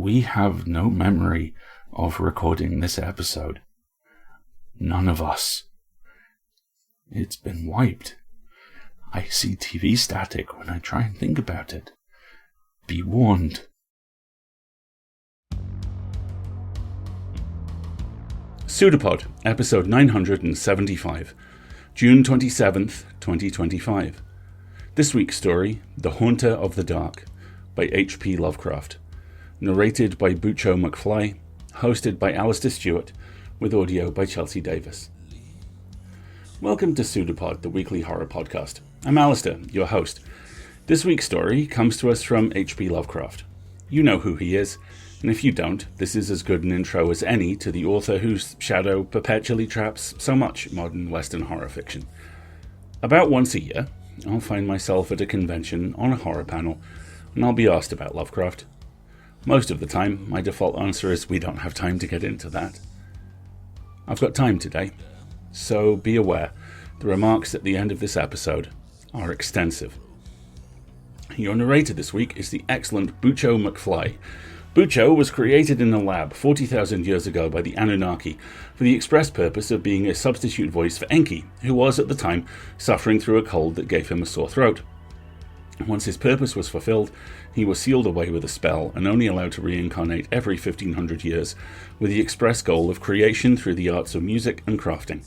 We have no memory of recording this episode. None of us. It's been wiped. I see TV static when I try and think about it. Be warned. PseudoPod, episode 975, June 27th, 2025. This week's story, The Haunter of the Dark, by H.P. Lovecraft. Narrated by Bucho McFly, hosted by Alistair Stewart, with audio by Chelsea Davis. Welcome to PseudoPod, the weekly horror podcast. I'm Alistair, your host. This week's story comes to us from H.P. Lovecraft. You know who he is, and if you don't, this is as good an intro as any to the author whose shadow perpetually traps so much modern Western horror fiction. About once a year, I'll find myself at a convention on a horror panel, and I'll be asked about Lovecraft. Most of the time, my default answer is we don't have time to get into that. I've got time today, so be aware, the remarks at the end of this episode are extensive. Your narrator this week is the excellent Bucho McFly. Bucho was created in a lab 40,000 years ago by the Anunnaki for the express purpose of being a substitute voice for Enki, who was at the time suffering through a cold that gave him a sore throat. Once his purpose was fulfilled, he was sealed away with a spell and only allowed to reincarnate every 1500 years with the express goal of creation through the arts of music and crafting.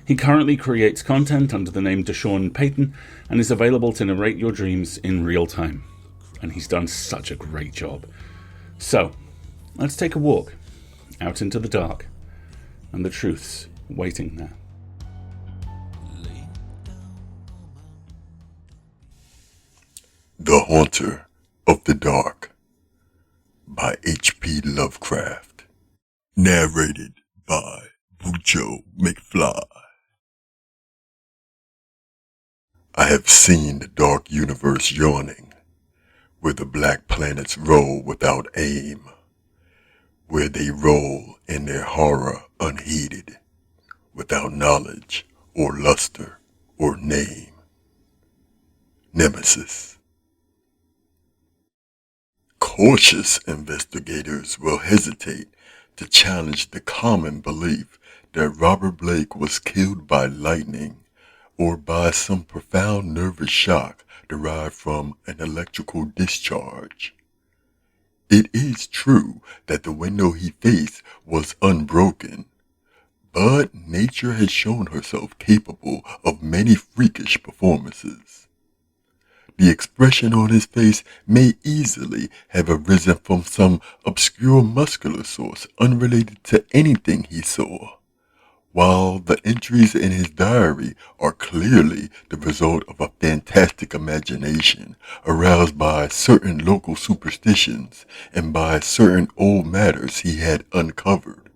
He currently creates content under the name Deshaun Payton and is available to narrate your dreams in real time. And he's done such a great job. So, let's take a walk out into the dark and the truth's waiting there. The Haunter of the Dark by H.P. Lovecraft. Narrated by Bucho McFly. I have seen the dark universe yawning, where the black planets roll without aim, where they roll in their horror unheeded, without knowledge or luster or name. Nemesis. Cautious investigators will hesitate to challenge the common belief that Robert Blake was killed by lightning or by some profound nervous shock derived from an electrical discharge. It is true that the window he faced was unbroken, but nature has shown herself capable of many freakish performances. The expression on his face may easily have arisen from some obscure muscular source unrelated to anything he saw, while the entries in his diary are clearly the result of a fantastic imagination aroused by certain local superstitions and by certain old matters he had uncovered.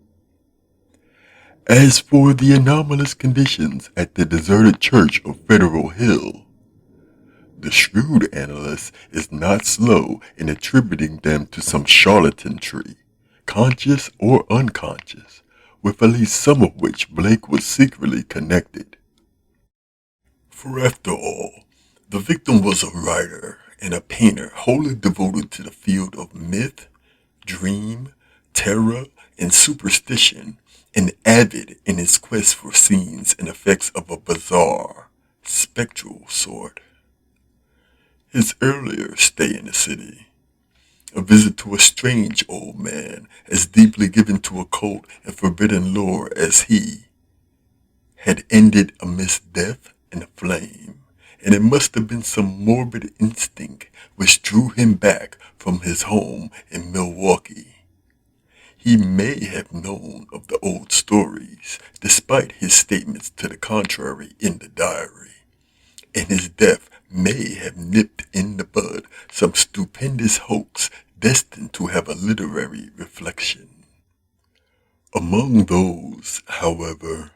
As for the anomalous conditions at the deserted church of Federal Hill, the shrewd analyst is not slow in attributing them to some charlatanry, conscious or unconscious, with at least some of which Blake was secretly connected. For after all, the victim was a writer and a painter wholly devoted to the field of myth, dream, terror, and superstition, and avid in his quest for scenes and effects of a bizarre, spectral sort. His earlier stay in the city, a visit to a strange old man as deeply given to occult and forbidden lore as he, had ended amidst death and flame, and it must have been some morbid instinct which drew him back from his home in Milwaukee. He may have known of the old stories, despite his statements to the contrary in the diary, and his death may have nipped in the bud some stupendous hoax destined to have a literary reflection. Among those, however,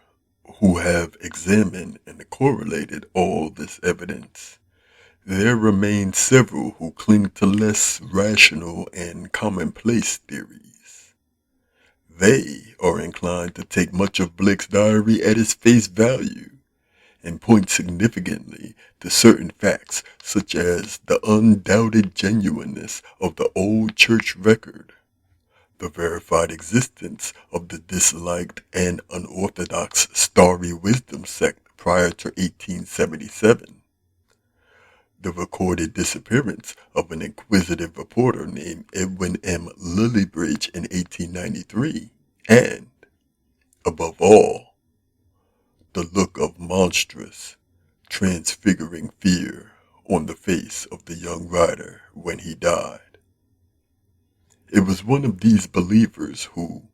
who have examined and correlated all this evidence, there remain several who cling to less rational and commonplace theories. They are inclined to take much of Blake's diary at its face value, and point significantly to certain facts such as the undoubted genuineness of the old church record, the verified existence of the disliked and unorthodox Starry Wisdom sect prior to 1877, the recorded disappearance of an inquisitive reporter named Edwin M. Lillibridge in 1893, and, above all, the look of monstrous, transfiguring fear on the face of the young writer when he died. It was one of these believers who,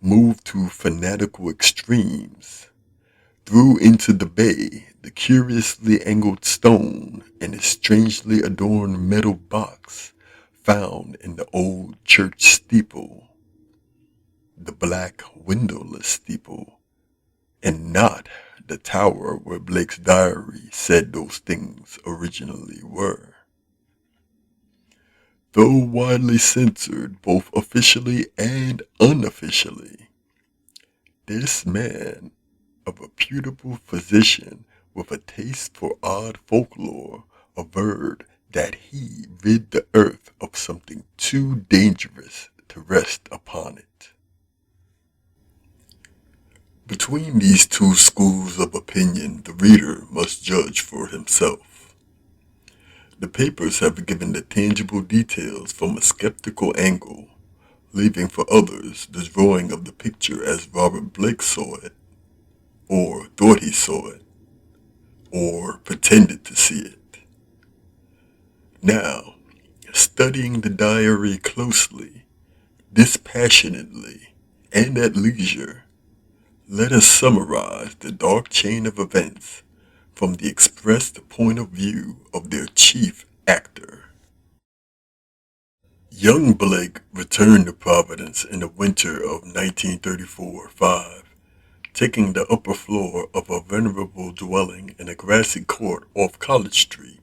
moved to fanatical extremes, threw into the bay the curiously angled stone and a strangely adorned metal box found in the old church steeple, the black windowless steeple, and not the tower where Blake's diary said those things originally were. Though widely censored both officially and unofficially, this man, a reputable physician with a taste for odd folklore, averred that he rid the earth of something too dangerous to rest upon it. Between these two schools of opinion, the reader must judge for himself. The papers have given the tangible details from a skeptical angle, leaving for others the drawing of the picture as Robert Blake saw it, or thought he saw it, or pretended to see it. Now, studying the diary closely, dispassionately, and at leisure, let us summarize the dark chain of events from the expressed point of view of their chief actor. Young Blake returned to Providence in the winter of 1934-5, taking the upper floor of a venerable dwelling in a grassy court off College Street,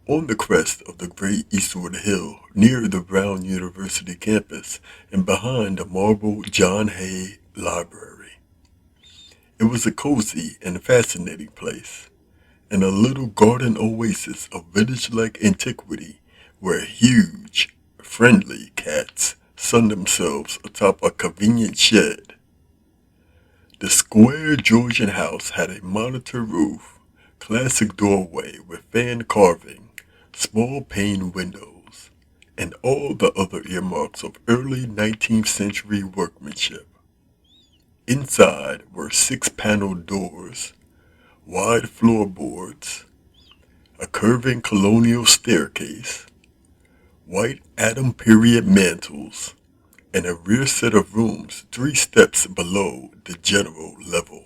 on the crest of the great eastward hill near the Brown University campus and behind the marble John Hay Library. It was a cozy and fascinating place, and a little garden oasis of village-like antiquity where huge, friendly cats sunned themselves atop a convenient shed. The square Georgian house had a monitor roof, classic doorway with fan carving, small pane windows, and all the other earmarks of early 19th century workmanship. Inside were 6-paneled doors, wide floorboards, a curving colonial staircase, white Adam period mantels, and a rear set of rooms 3 steps below the general level.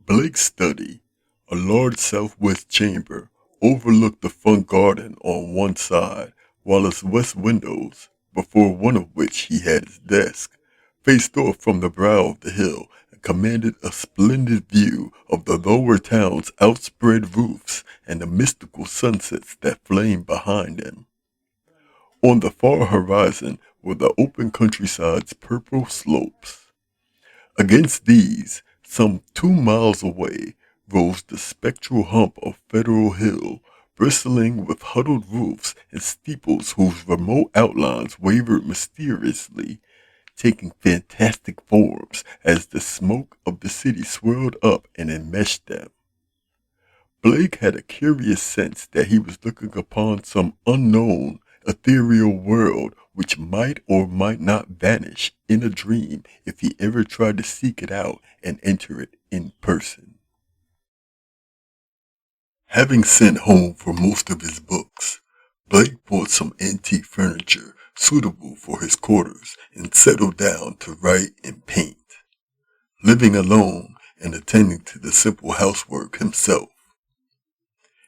Blake's study, a large southwest chamber, overlooked the front garden on one side, while its west windows, before one of which he had his desk, faced off from the brow of the hill and commanded a splendid view of the lower town's outspread roofs and the mystical sunsets that flamed behind them. On the far horizon were the open countryside's purple slopes. Against these, some 2 miles away, rose the spectral hump of Federal Hill, bristling with huddled roofs and steeples whose remote outlines wavered mysteriously, taking fantastic forms as the smoke of the city swirled up and enmeshed them. Blake had a curious sense that he was looking upon some unknown, ethereal world which might or might not vanish in a dream if he ever tried to seek it out and enter it in person. Having sent home for most of his books, Blake bought some antique furniture suitable for his quarters and settled down to write and paint, living alone and attending to the simple housework himself.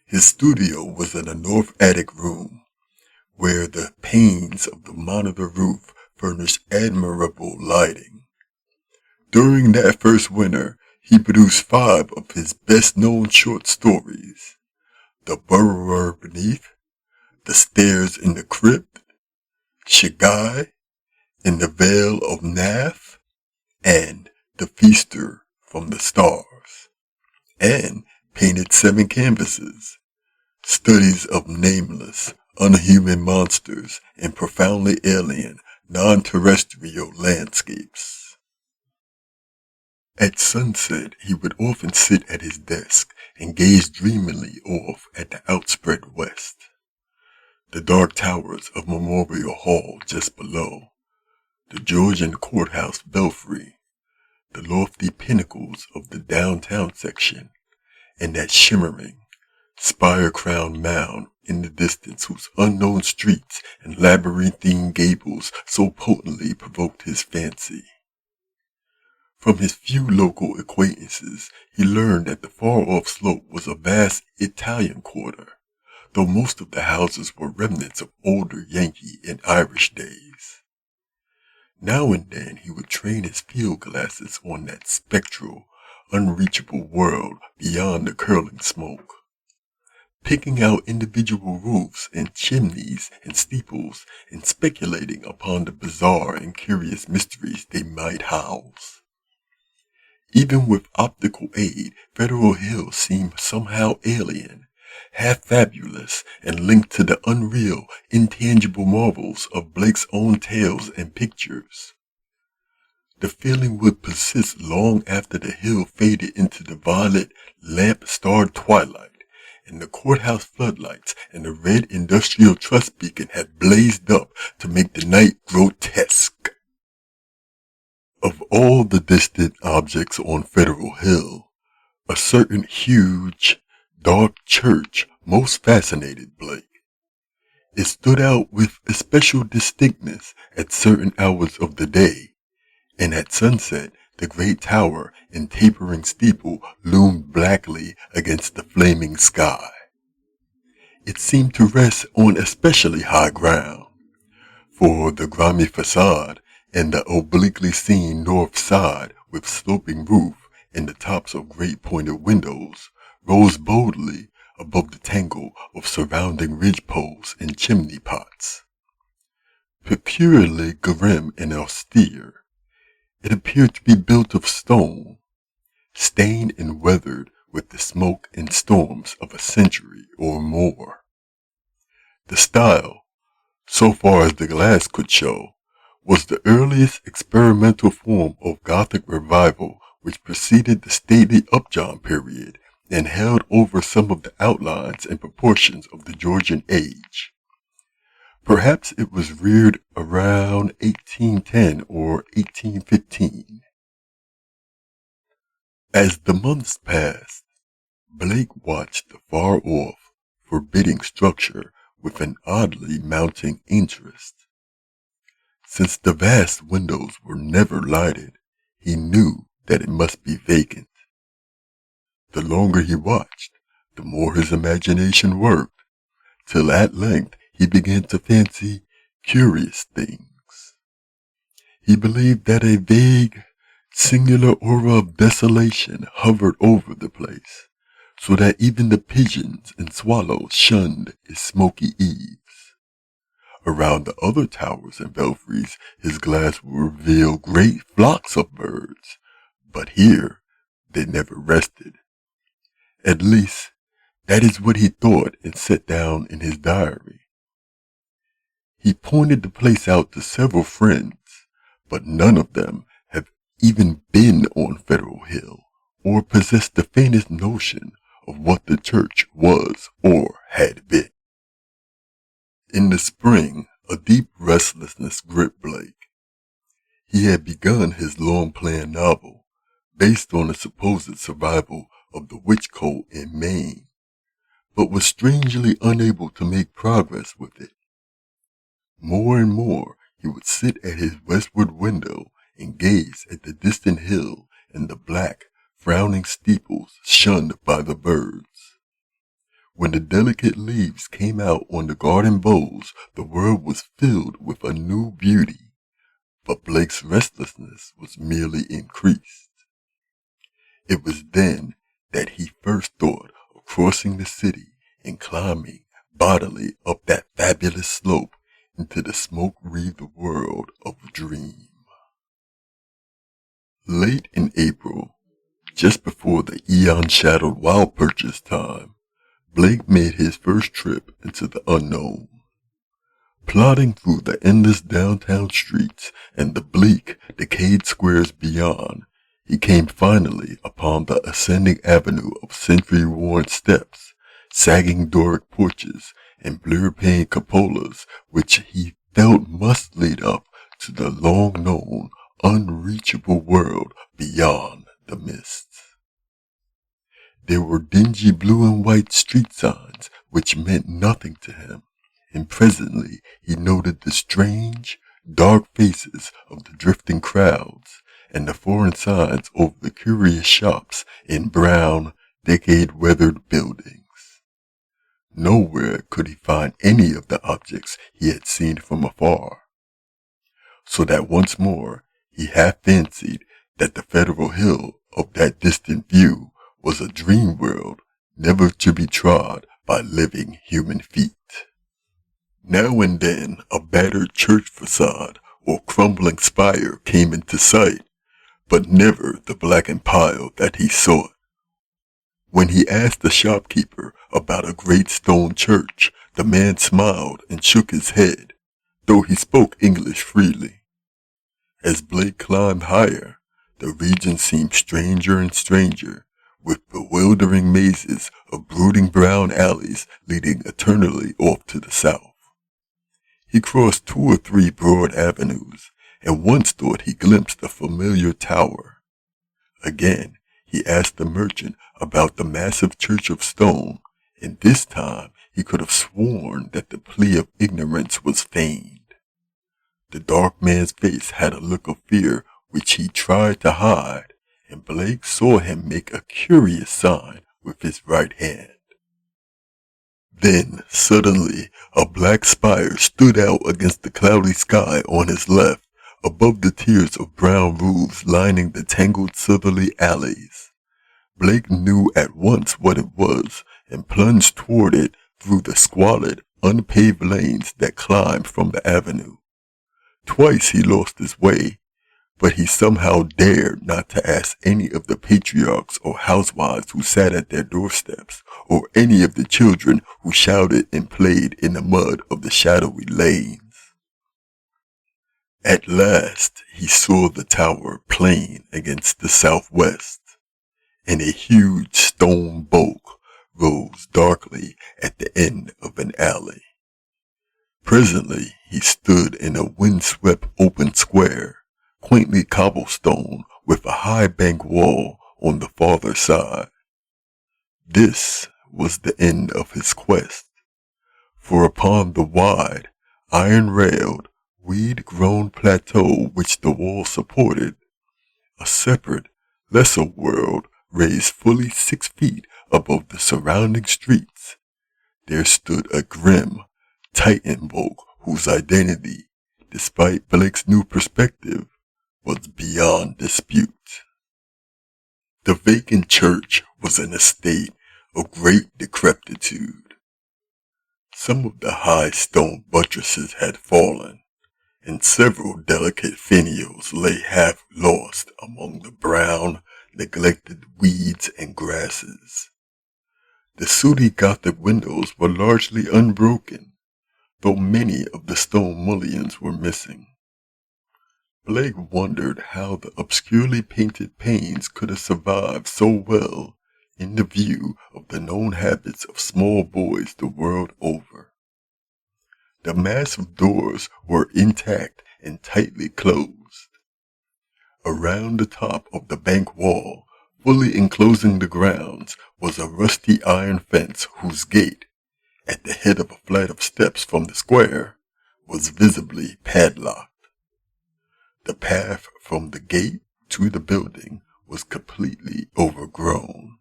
His studio was in a north attic room, where the panes of the monitor roof furnished admirable lighting. During that first winter, he produced 5 of his best-known short stories: The Burrower Beneath, The Stairs in the Crypt, Shagai, In the Vale of Nath, and The Feaster from the Stars, and painted 7 canvases, studies of nameless, unhuman monsters, and profoundly alien, non-terrestrial landscapes. At sunset, he would often sit at his desk and gaze dreamily off at the outspread west. The dark towers of Memorial Hall just below, the Georgian courthouse belfry, the lofty pinnacles of the downtown section, and that shimmering, spire-crowned mound in the distance whose unknown streets and labyrinthine gables so potently provoked his fancy. From his few local acquaintances, he learned that the far-off slope was a vast Italian quarter, though most of the houses were remnants of older Yankee and Irish days. Now and then he would train his field glasses on that spectral, unreachable world beyond the curling smoke, picking out individual roofs and chimneys and steeples and speculating upon the bizarre and curious mysteries they might house. Even with optical aid, Federal Hill seemed somehow alien, half fabulous, and linked to the unreal, intangible marvels of Blake's own tales and pictures. The feeling would persist long after the hill faded into the violet, lamp-starred twilight, and the courthouse floodlights and the red industrial trust beacon had blazed up to make the night grotesque. Of all the distant objects on Federal Hill, a certain huge, dark church most fascinated Blake. It stood out with especial distinctness at certain hours of the day, and at sunset the great tower and tapering steeple loomed blackly against the flaming sky. It seemed to rest on especially high ground, for the grimy facade and the obliquely seen north side with sloping roof and the tops of great pointed windows rose boldly above the tangle of surrounding ridgepoles and chimney pots. Peculiarly grim and austere, it appeared to be built of stone, stained and weathered with the smoke and storms of a century or more. The style, so far as the glass could show, was the earliest experimental form of Gothic revival which preceded the stately Upjohn period and held over some of the outlines and proportions of the Georgian age. Perhaps it was reared around 1810 or 1815. As the months passed, Blake watched the far-off, forbidding structure with an oddly mounting interest. Since the vast windows were never lighted, he knew that it must be vacant. The longer he watched, the more his imagination worked, till at length he began to fancy curious things. He believed that a vague, singular aura of desolation hovered over the place, so that even the pigeons and swallows shunned its smoky eaves. Around the other towers and belfries, his glass would reveal great flocks of birds, but here they never rested. At least, that is what he thought and set down in his diary. He pointed the place out to several friends, but none of them have even been on Federal Hill or possessed the faintest notion of what the church was or had been. In the spring, a deep restlessness gripped Blake. He had begun his long-planned novel, based on the supposed survival of the witch cult in Maine, but was strangely unable to make progress with it. More and more, he would sit at his westward window and gaze at the distant hill and the black, frowning steeples shunned by the birds. When the delicate leaves came out on the garden boughs, the world was filled with a new beauty, but Blake's restlessness was merely increased. It was then that he first thought of crossing the city and climbing bodily up that fabulous slope into the smoke-wreathed world of dream. Late in April, just before the eon-shadowed wild purchase time, Blake made his first trip into the unknown. Plodding through the endless downtown streets and the bleak, decayed squares beyond, he came finally upon the ascending avenue of century-worn steps, sagging Doric porches, and blur-paned cupolas which he felt must lead up to the long-known, unreachable world beyond the mists. There were dingy blue and white street signs which meant nothing to him, and presently he noted the strange, dark faces of the drifting crowds and the foreign signs over the curious shops in brown, decade-weathered buildings. Nowhere could he find any of the objects he had seen from afar, so that once more he half fancied that the Federal Hill of that distant view was a dream world never to be trod by living human feet. Now and then a battered church facade or crumbling spire came into sight, but never the blackened pile that he sought. When he asked the shopkeeper about a great stone church, the man smiled and shook his head, though he spoke English freely. As Blake climbed higher, the region seemed stranger and stranger, with bewildering mazes of brooding brown alleys leading eternally off to the south. He crossed 2 or 3 broad avenues, and once thought he glimpsed a familiar tower. Again, he asked the merchant about the massive church of stone, and this time he could have sworn that the plea of ignorance was feigned. The dark man's face had a look of fear which he tried to hide, and Blake saw him make a curious sign with his right hand. Then, suddenly, a black spire stood out against the cloudy sky on his left, above the tiers of brown roofs lining the tangled southerly alleys. Blake knew at once what it was, and plunged toward it through the squalid, unpaved lanes that climbed from the avenue. Twice he lost his way, but he somehow dared not to ask any of the patriarchs or housewives who sat at their doorsteps, or any of the children who shouted and played in the mud of the shadowy lanes. At last he saw the tower plain against the southwest, and a huge stone bulk rose darkly at the end of an alley. Presently he stood in a windswept open square, quaintly cobblestone with a high bank wall on the farther side. This was the end of his quest, for upon the wide, iron-railed, weed-grown plateau which the wall supported, a separate, lesser world raised fully 6 feet above the surrounding streets, there stood a grim, Titan bulk whose identity, despite Blake's new perspective, was beyond dispute. The vacant church was in a state of great decrepitude. Some of the high stone buttresses had fallen, and several delicate finials lay half lost among the brown, neglected weeds and grasses. The sooty Gothic windows were largely unbroken, though many of the stone mullions were missing. Blake wondered how the obscurely painted panes could have survived so well in the view of the known habits of small boys the world over. The massive doors were intact and tightly closed. Around the top of the bank wall, fully enclosing the grounds, was a rusty iron fence whose gate, at the head of a flight of steps from the square, was visibly padlocked. The path from the gate to the building was completely overgrown.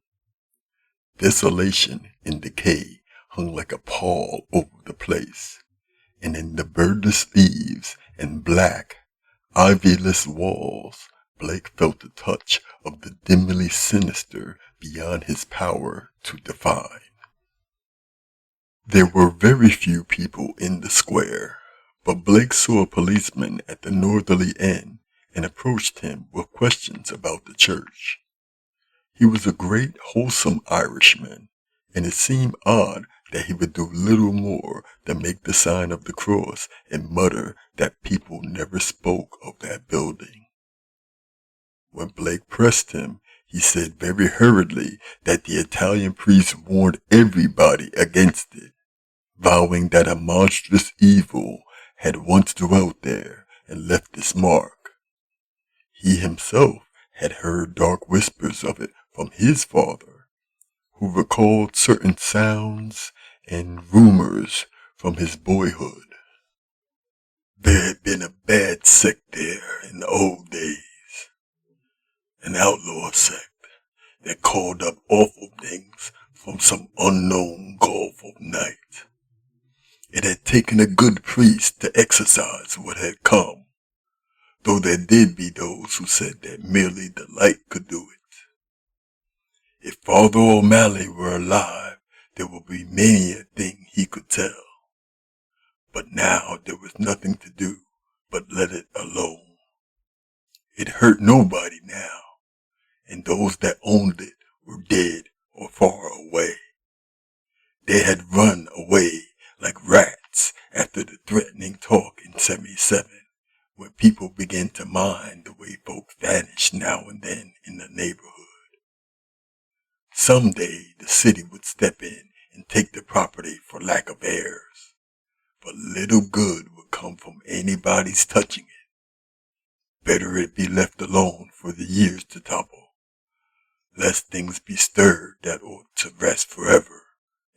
Desolation and decay hung like a pall over the place, and in the birdless leaves and black, ivyless walls, Blake felt the touch of the dimly sinister beyond his power to define. There were very few people in the square, but Blake saw a policeman at the northerly end and approached him with questions about the church. He was a great, wholesome Irishman, and it seemed odd that he would do little more than make the sign of the cross and mutter that people never spoke of that building. When Blake pressed him, he said very hurriedly that the Italian priest warned everybody against it, vowing that a monstrous evil had once dwelt there and left its mark. He himself had heard dark whispers of it from his father, who recalled certain sounds and rumors from his boyhood. There had been a bad sect there in the old days, an outlaw sect that called up awful things from some unknown gulf of night. It had taken a good priest to exorcise what had come, though there did be those who said that merely the light could do it. If Father O'Malley were alive, there would be many a thing he could tell. But now there was nothing to do but let it alone. It hurt nobody now, and those that owned it were dead or far away. They had run away like rats after the threatening talk in '77, when people began to mind the way folks vanished now and then in the neighborhood. Someday the city would step in and take the property for lack of heirs, but little good would come from anybody's touching it. Better it be left alone for the years to topple, lest things be stirred that ought to rest forever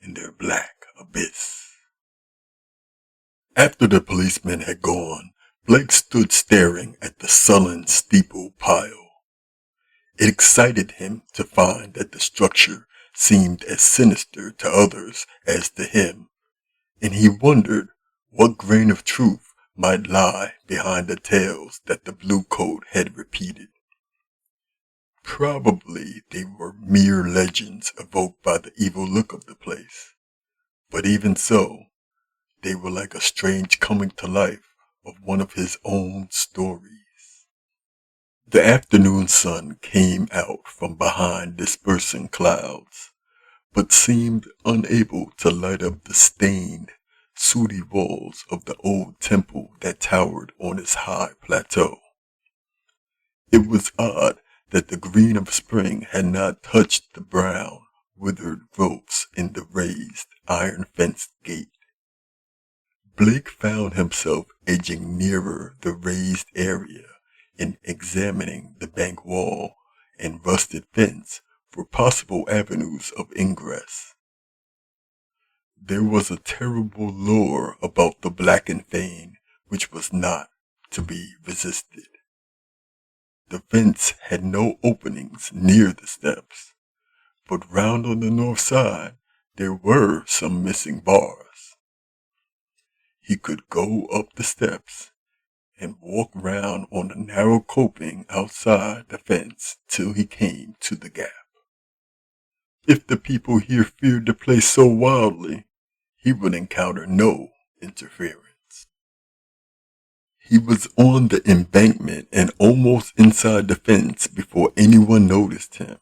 in their black abyss. After the policemen had gone, Blake stood staring at the sullen steeple pile. It excited him to find that the structure seemed as sinister to others as to him, and he wondered what grain of truth might lie behind the tales that the blue coat had repeated. Probably they were mere legends evoked by the evil look of the place, but even so, they were like a strange coming to life of one of his own stories. The afternoon sun came out from behind dispersing clouds, but seemed unable to light up the stained, sooty walls of the old temple that towered on its high plateau. It was odd that the green of spring had not touched the brown, withered ropes in the raised, iron-fenced gate. Blake found himself edging nearer the raised area and examining the bank wall and rusted fence for possible avenues of ingress. There was a terrible lure about the blackened vein which was not to be resisted. The fence had no openings near the steps, but round on the north side there were some missing bars. He could go up the steps and walk round on the narrow coping outside the fence till he came to the gap. If the people here feared the place so wildly, he would encounter no interference. He was on the embankment and almost inside the fence before anyone noticed him.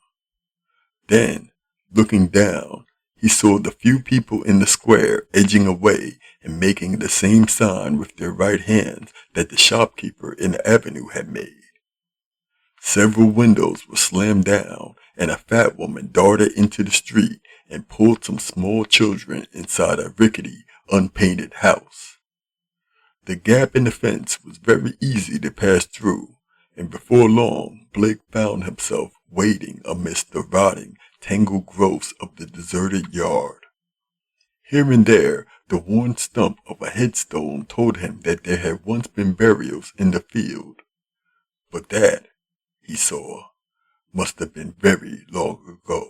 Then, looking down, he saw the few people in the square edging away and making the same sign with their right hands that the shopkeeper in the avenue had made. Several windows were slammed down, and a fat woman darted into the street and pulled some small children inside a rickety, unpainted house. The gap in the fence was very easy to pass through, and before long Blake found himself wading amidst the rotting, tangled growths of the deserted yard. Here and there, the worn stump of a headstone told him that there had once been burials in the field, but that, he saw, must have been very long ago.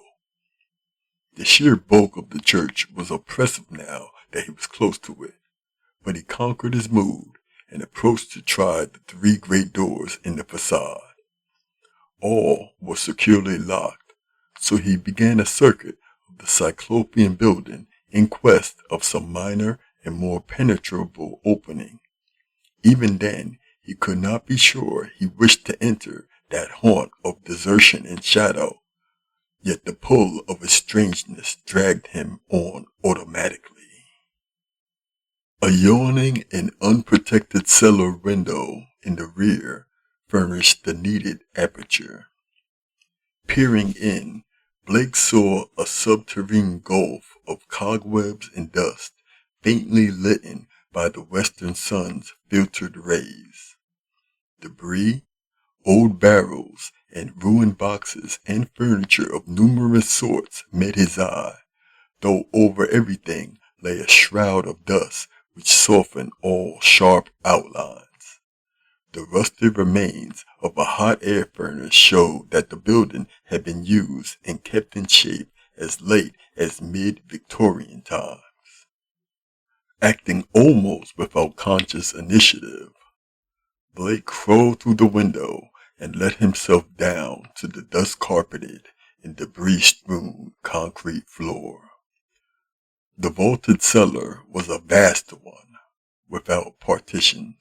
The sheer bulk of the church was oppressive now that he was close to it, but he conquered his mood and approached to try the 3 great doors in the facade. All were securely locked, so he began a circuit of the cyclopean building in quest of some minor and more penetrable opening. Even then, he could not be sure he wished to enter that haunt of desertion and shadow, yet the pull of his strangeness dragged him on automatically. A yawning and unprotected cellar window in the rear furnished the needed aperture. Peering in, Blake saw a subterranean gulf of cobwebs and dust, faintly lit by the western sun's filtered rays. Debris, old barrels, and ruined boxes and furniture of numerous sorts met his eye, though over everything lay a shroud of dust which softened all sharp outlines. The rusted remains of a hot air furnace showed that the building had been used and kept in shape as late as mid-Victorian times. Acting almost without conscious initiative, Blake crawled through the window and let himself down to the dust-carpeted and debris-strewn concrete floor. The vaulted cellar was a vast one, without partitions,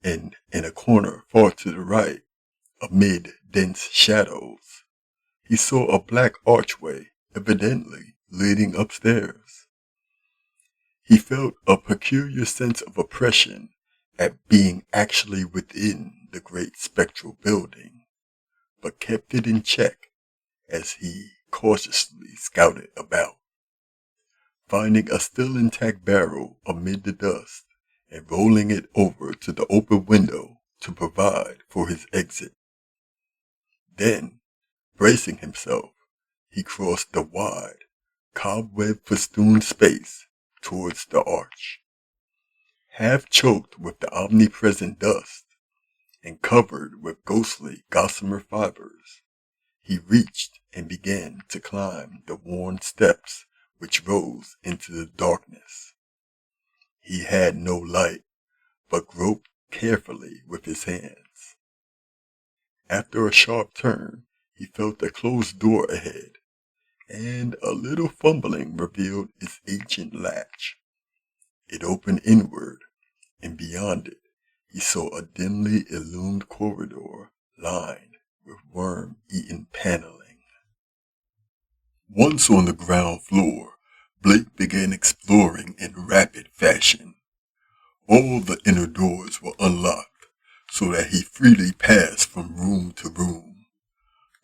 and in a corner far to the right, amid dense shadows, he saw a black archway, evidently leading upstairs. He felt a peculiar sense of oppression at being actually within the great spectral building, but kept it in check as he cautiously scouted about. Finding a still intact barrel amid the dust and rolling it over to the open window to provide for his exit. Then, bracing himself, he crossed the wide, cobweb-festooned space towards the arch. Half choked with the omnipresent dust and covered with ghostly gossamer fibers, he reached and began to climb the worn steps which rose into the darkness. He had no light, but groped carefully with his hands. After a sharp turn, he felt a closed door ahead, and a little fumbling revealed its ancient latch. It opened inward, and beyond it, he saw a dimly illumined corridor lined with worm-eaten paneling. Once on the ground floor, Blake began exploring in rapid fashion. All the inner doors were unlocked, so that he freely passed from room to room.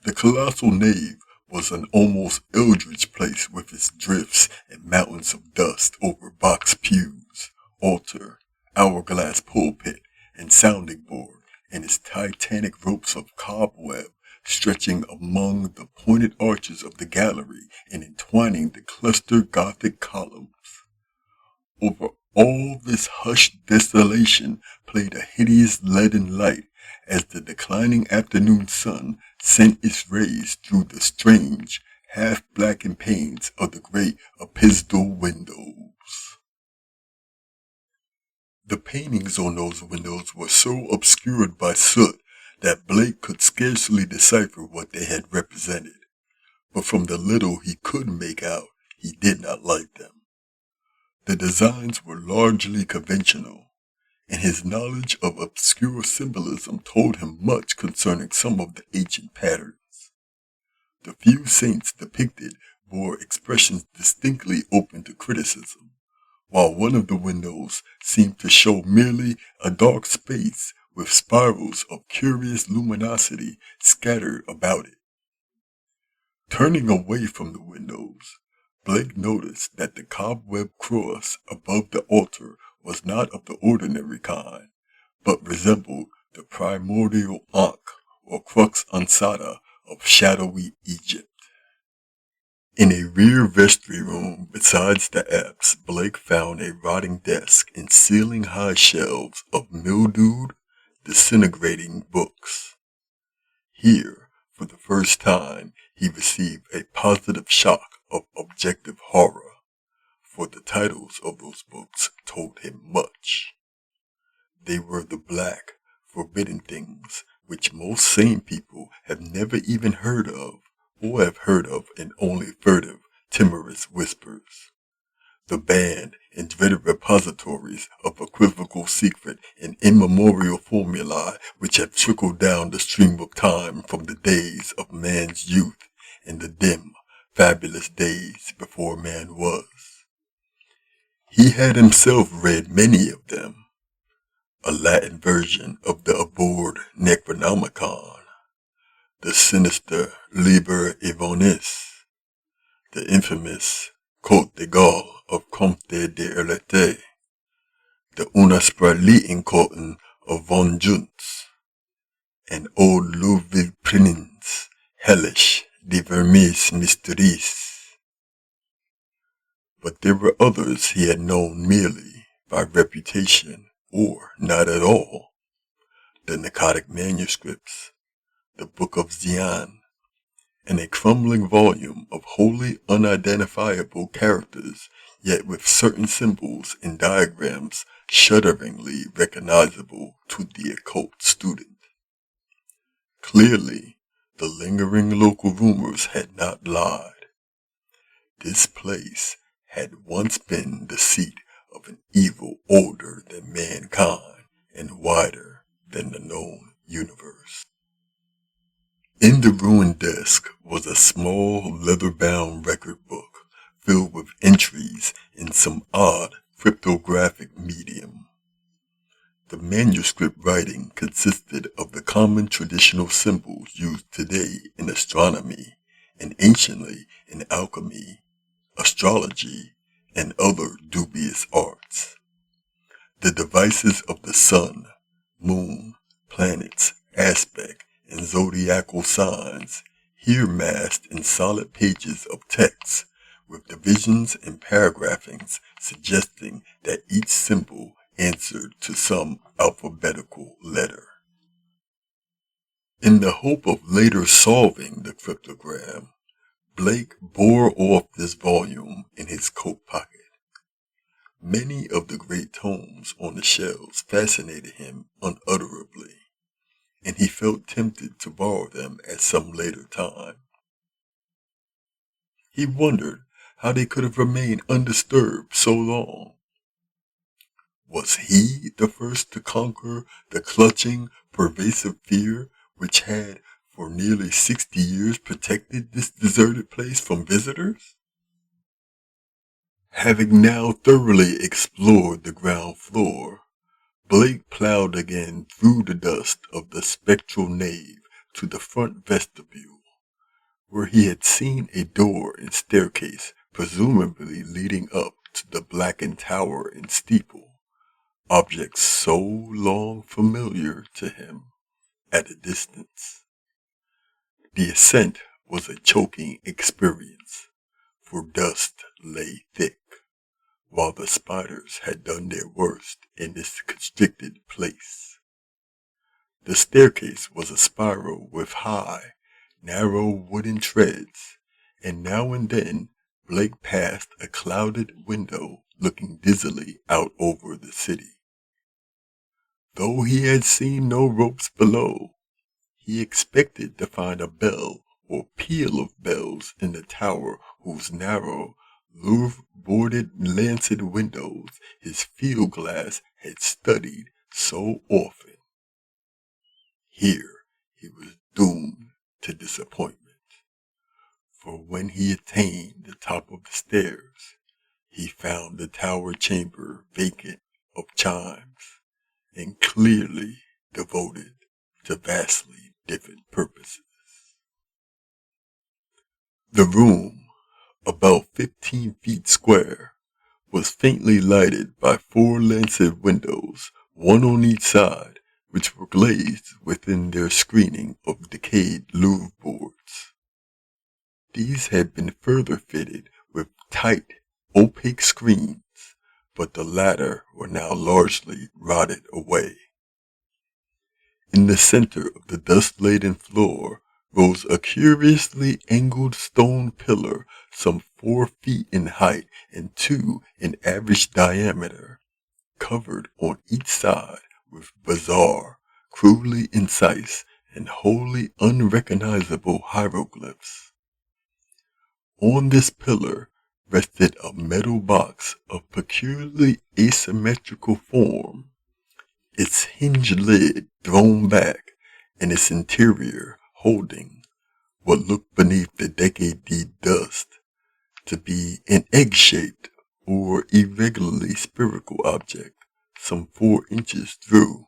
The colossal nave was an almost eldritch place with its drifts and mountains of dust over box pews, altar, hourglass pulpit, and sounding board, and its titanic ropes of cobweb stretching among the pointed arches of the gallery and entwining the clustered Gothic columns. Over all this hushed desolation played a hideous leaden light as the declining afternoon sun sent its rays through the strange, half-blackened panes of the great epistle windows. The paintings on those windows were so obscured by soot that Blake could scarcely decipher what they had represented, but from the little he could make out, he did not like them. The designs were largely conventional, and his knowledge of obscure symbolism told him much concerning some of the ancient patterns. The few saints depicted bore expressions distinctly open to criticism, while one of the windows seemed to show merely a dark space with spirals of curious luminosity scattered about it. Turning away from the windows, Blake noticed that the cobweb cross above the altar was not of the ordinary kind, but resembled the primordial Ankh or crux ansata of shadowy Egypt. In a rear vestry room besides the apse, Blake found a rotting desk and ceiling-high shelves of mildewed, disintegrating books. Here, for the first time, he received a positive shock of objective horror, for the titles of those books told him much. They were the black, forbidden things which most sane people have never even heard of, or have heard of in only furtive, timorous whispers. The banned and dreaded repositories of equivocal secret and immemorial formulae which have trickled down the stream of time from the days of man's youth in the dim, fabulous days before man was. He had himself read many of them, a Latin version of the abhorred Necronomicon, the sinister Liber Evonis, the infamous Côte de Gaulle of Comte de Erlete, the Unasprælienkoten of von Juntz, and old Ludwig Prinz Hellish de Vermis Mysteries. But there were others he had known merely by reputation or not at all. The Narcotic Manuscripts, the Book of Zion, and a crumbling volume of wholly unidentifiable characters, yet with certain symbols and diagrams shudderingly recognizable to the occult student. Clearly, the lingering local rumors had not lied. This place had once been the seat of an evil older than mankind and wider than the known universe. In the ruined desk was a small leather-bound record book filled with entries in some odd cryptographic medium. The manuscript writing consisted of the common traditional symbols used today in astronomy and anciently in alchemy, astrology, and other dubious arts. The devices of the sun, moon, planets, aspect, and zodiacal signs, here massed in solid pages of text, with divisions and paragraphings suggesting that each symbol answered to some alphabetical letter. In the hope of later solving the cryptogram, Blake bore off this volume in his coat pocket. Many of the great tomes on the shelves fascinated him unutterably, and he felt tempted to borrow them at some later time. He wondered how they could have remained undisturbed so long. Was he the first to conquer the clutching, pervasive fear which had for nearly 60 years protected this deserted place from visitors? Having now thoroughly explored the ground floor, Blake plowed again through the dust of the spectral nave to the front vestibule, where he had seen a door and staircase presumably leading up to the blackened tower and steeple, objects so long familiar to him at a distance. The ascent was a choking experience, for dust lay thick, while the spiders had done their worst in this constricted place. The staircase was a spiral with high, narrow wooden treads, and now and then Blake passed a clouded window looking dizzily out over the city. Though he had seen no ropes below, he expected to find a bell or peal of bells in the tower whose narrow, Louvre-boarded lancet windows his field glass had studied so often. Here he was doomed to disappointment, for when he attained the top of the stairs, he found the tower chamber vacant of chimes and clearly devoted to vastly different purposes. The room, about 15 feet square, was faintly lighted by 4 lancet windows, one on each side, which were glazed within their screening of decayed Louvre boards. These had been further fitted with tight, opaque screens, but the latter were now largely rotted away. In the center of the dust-laden floor rose a curiously angled stone pillar some 4 feet in height and 2 in average diameter, covered on each side with bizarre, crudely incised, and wholly unrecognizable hieroglyphs. On this pillar rested a metal box of peculiarly asymmetrical form, its hinged lid thrown back and its interior holding, what looked beneath the decade-deep dust to be an egg-shaped or irregularly spherical object some 4 inches through.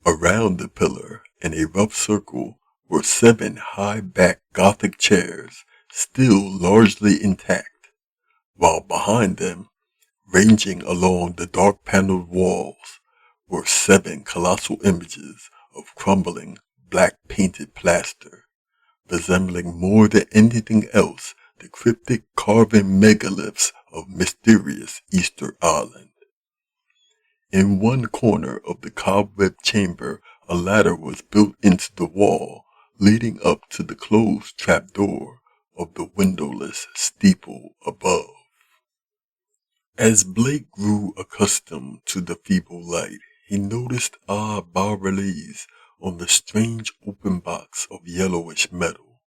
Around the pillar, in a rough circle, were 7 high-backed Gothic chairs, still largely intact, while behind them, ranging along the dark-paneled walls, were 7 colossal images of crumbling, black-painted plaster, resembling more than anything else the cryptic carven megaliths of mysterious Easter Island. In one corner of the cobweb chamber, a ladder was built into the wall, leading up to the closed trapdoor of the windowless steeple above. As Blake grew accustomed to the feeble light, he noticed odd bas-reliefs on the strange open box of yellowish metal.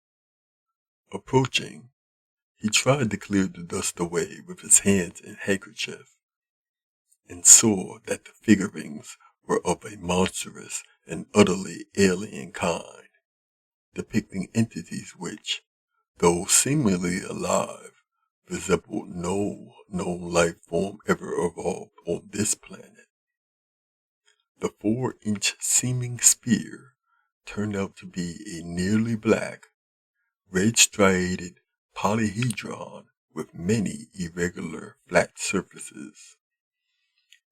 Approaching, he tried to clear the dust away with his hands and handkerchief, and saw that the figurines were of a monstrous and utterly alien kind, depicting entities which, though seemingly alive, resembled no known life form ever evolved on this planet. The 4-inch seeming sphere turned out to be a nearly black, red-striated polyhedron with many irregular flat surfaces.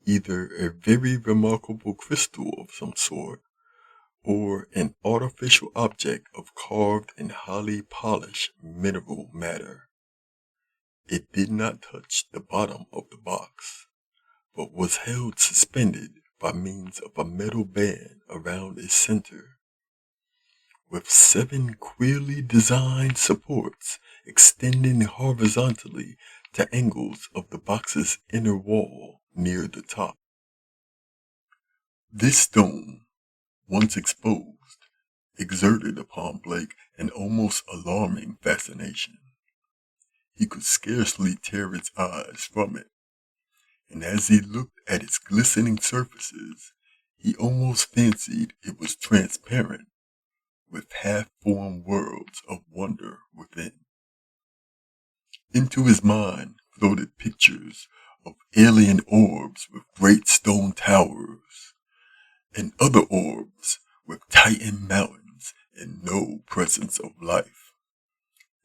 Either a very remarkable crystal of some sort, or an artificial object of carved and highly polished mineral matter. It did not touch the bottom of the box, but was held suspended by means of a metal band around its center, with 7 queerly designed supports extending horizontally to angles of the box's inner wall near the top. This stone, once exposed, exerted upon Blake an almost alarming fascination. He could scarcely tear his eyes from it, and as he looked at its glistening surfaces, he almost fancied it was transparent, with half-formed worlds of wonder within. Into his mind floated pictures of alien orbs with great stone towers, and other orbs with titan mountains and no presence of life,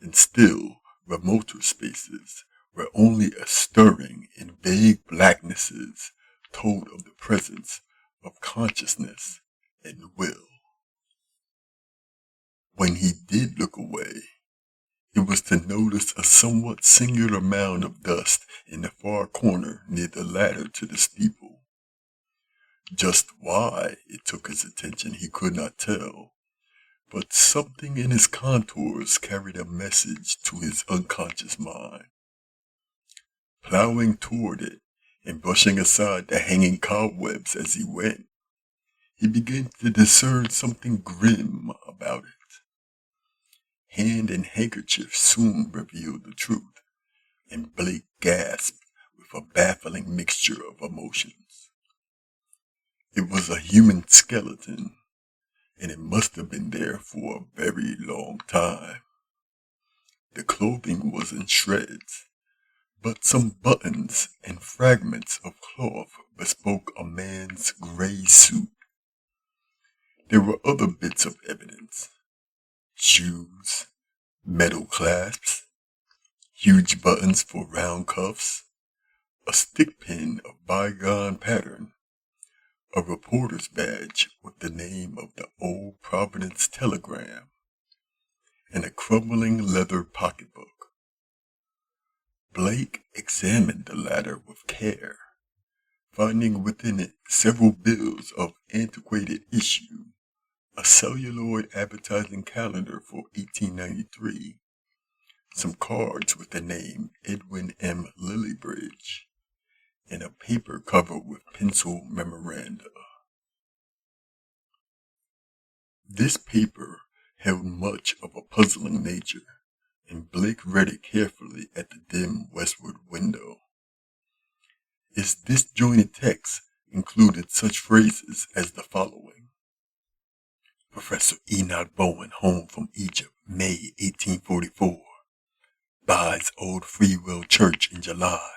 and still remoter spaces where only a stirring in vague blacknesses told of the presence of consciousness and will. When he did look away, it was to notice a somewhat singular mound of dust in the far corner near the ladder to the steeple. Just why it took his attention he could not tell, but something in its contours carried a message to his unconscious mind. Plowing toward it and brushing aside the hanging cobwebs as he went, he began to discern something grim about it. Hand and handkerchief soon revealed the truth, and Blake gasped with a baffling mixture of emotions. It was a human skeleton, and it must have been there for a very long time. The clothing was in shreds, but some buttons and fragments of cloth bespoke a man's gray suit. There were other bits of evidence: shoes, metal clasps, huge buttons for round cuffs, a stick pin of bygone pattern, a reporter's badge with the name of the Old Providence Telegram, and a crumbling leather pocketbook. Blake examined the latter with care, finding within it several bills of antiquated issue, a celluloid advertising calendar for 1893, some cards with the name Edwin M. Lillibridge, and a paper covered with pencil memoranda. This paper held much of a puzzling nature, and Blake read it carefully at the dim westward window. Its disjointed text included such phrases as the following: Professor Enoch Bowen, home from Egypt, May 1844. Buys Old Free Will Church in July.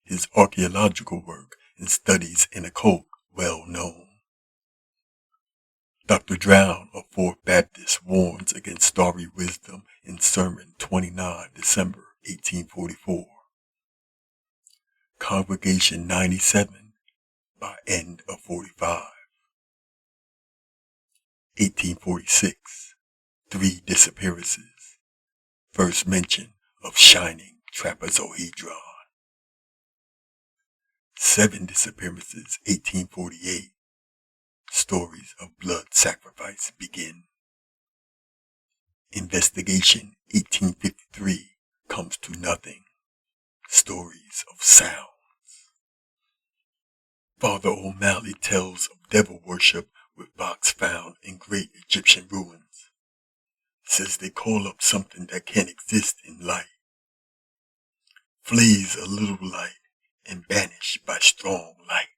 His archaeological work and studies in occult well known. Dr. Drown of Fourth Baptist warns against starry wisdom in Sermon 29 December 1844. Congregation 97 by end of 45. 1846. 3 disappearances. First mention of shining trapezohedron. 7 disappearances. 1848. Stories of blood sacrifice begin. Investigation 1853 comes to nothing. Stories of sounds. Father O'Malley tells of devil worship with box found in great Egyptian ruins. Says they call up something that can't exist in light. Flees a little light and banished by strong light.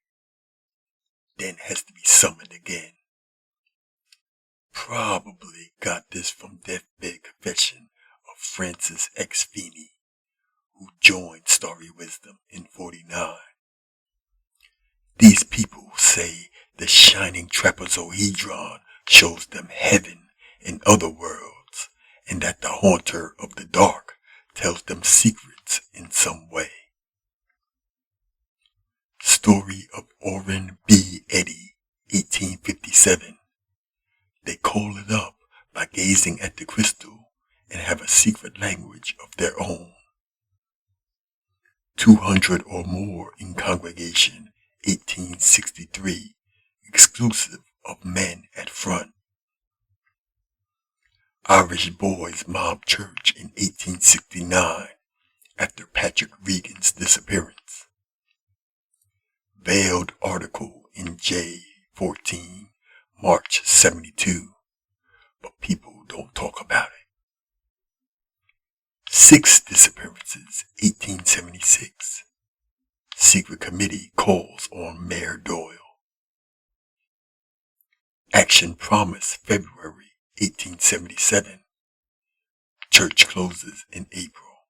Then has to be summoned again. Probably got this from deathbed confession of Francis X. Feeney, who joined Starry Wisdom in 49. These people say the shining trapezohedron shows them heaven and other worlds, and that the haunter of the dark tells them secrets in some way. Story of Orrin B. Eddy, 1857. They call it up by gazing at the crystal and have a secret language of their own. 200 or more in congregation, 1863, exclusive of men at front. Irish boys mob church in 1869 after Patrick Regan's disappearance. Veiled article in J14, March 72, but people don't talk about it. 6 disappearances, 1876. Secret committee calls on Mayor Doyle. Action promise, February 1877. Church closes in April.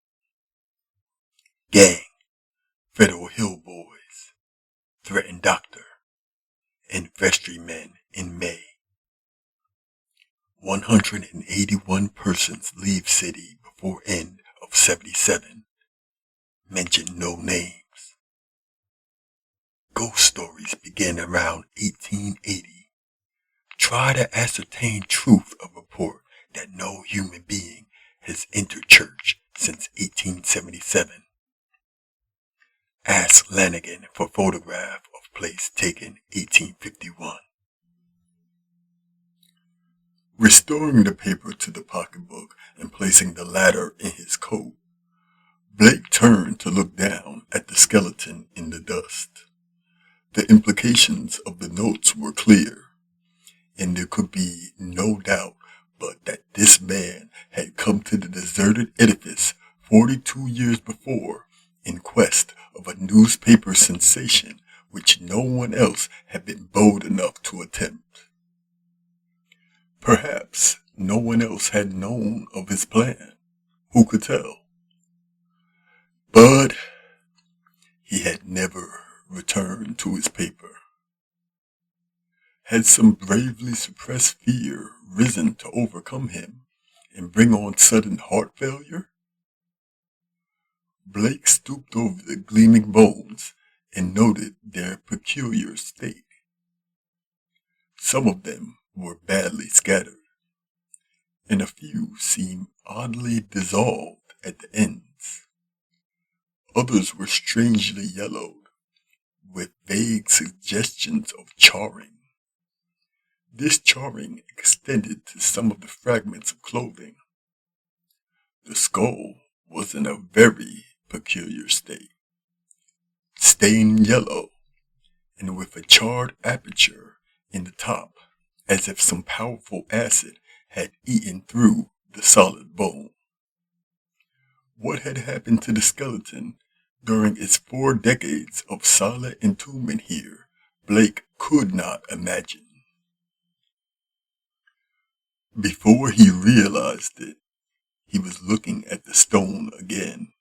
Gang, Federal Hill Boys, threaten doctor, and vestrymen in May. 181 persons leave city before end of 77. Mention no names. Ghost stories begin around 1880. Try to ascertain truth of report that no human being has entered church since 1877. Ask Lanigan for photograph of place taken 1851. Restoring the paper to the pocketbook and placing the latter in his coat, Blake turned to look down at the skeleton in the dust. The implications of the notes were clear, and there could be no doubt but that this man had come to the deserted edifice 42 years before in quest of a newspaper sensation which no one else had been bold enough to attempt. Perhaps no one else had known of his plan. Who could tell? But he had never returned to his paper. Had some bravely suppressed fear risen to overcome him and bring on sudden heart failure? Blake stooped over the gleaming bones and noted their peculiar state. Some of them were badly scattered, and a few seemed oddly dissolved at the ends. Others were strangely yellowed, with vague suggestions of charring. This charring extended to some of the fragments of clothing. The skull was in a very peculiar state, stained yellow, and with a charred aperture in the top, as if some powerful acid had eaten through the solid bone. What had happened to the skeleton during its 4 decades of silent entombment here, Blake could not imagine. Before he realized it, he was looking at the stone again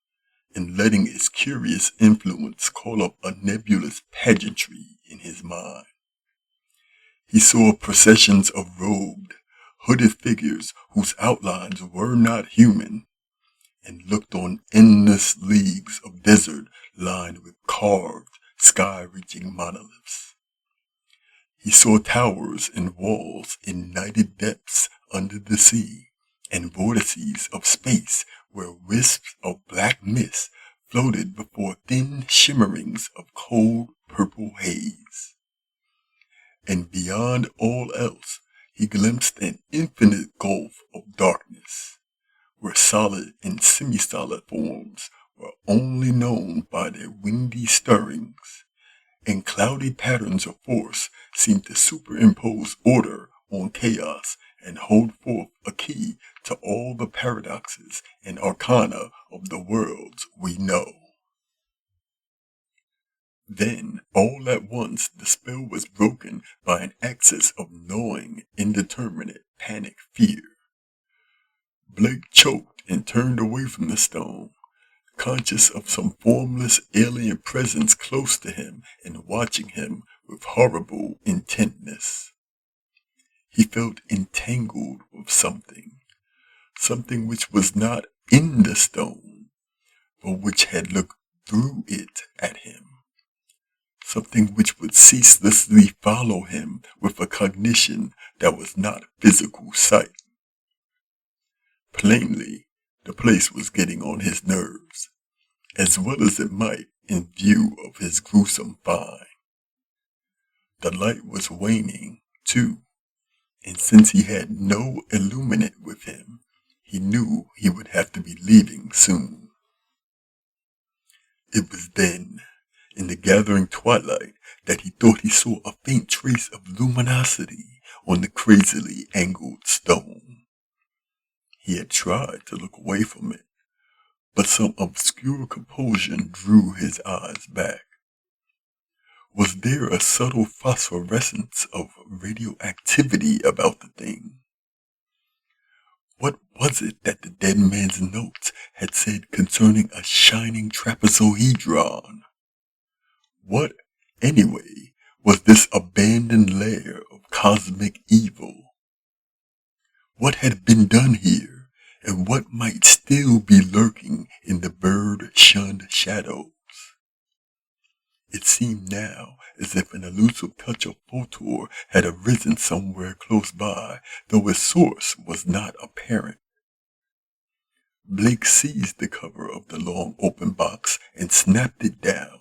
and letting its curious influence call up a nebulous pageantry in his mind. He saw processions of robed, hooded figures whose outlines were not human, and looked on endless leagues of desert lined with carved, sky-reaching monoliths. He saw towers and walls in nighted depths under the sea, and vortices of space where wisps of black mist floated before thin shimmerings of cold purple haze. And beyond all else, he glimpsed an infinite gulf of darkness, where solid and semi-solid forms were only known by their windy stirrings, and cloudy patterns of force seemed to superimpose order on chaos and hold forth a key to all the paradoxes and arcana of the worlds we know. Then, all at once, the spell was broken by an access of gnawing, indeterminate, panic fear. Blake choked and turned away from the stone, conscious of some formless alien presence close to him and watching him with horrible intentness. He felt entangled with something which was not in the stone, but which had looked through it at him. Something which would ceaselessly follow him with a cognition that was not physical sight. Plainly, the place was getting on his nerves, as well as it might in view of his gruesome find. The light was waning, too, and since he had no illuminant with him, he knew he would have to be leaving soon. It was then, in the gathering twilight, that he thought he saw a faint trace of luminosity on the crazily angled stone. He had tried to look away from it, but some obscure compulsion drew his eyes back. Was there a subtle phosphorescence of radioactivity about the thing? What was it that the dead man's notes had said concerning a shining trapezohedron? What, anyway, was this abandoned lair of cosmic evil? What had been done here, and what might still be lurking in the bird-shunned shadows? It seemed now as if an elusive touch of photor had arisen somewhere close by, though its source was not apparent. Blake seized the cover of the long open box and snapped it down.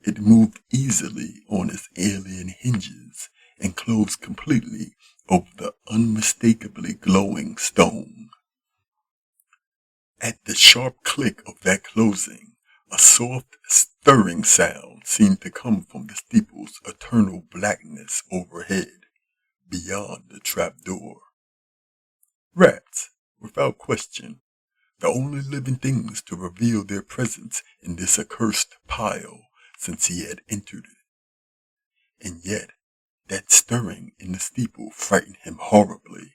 It moved easily on its alien hinges and closed completely over the unmistakably glowing stone. At the sharp click of that closing, a soft, stirring sound seemed to come from the steeple's eternal blackness overhead, beyond the trap door. Rats, without question, the only living things to reveal their presence in this accursed pile since he had entered it. And yet, that stirring in the steeple frightened him horribly,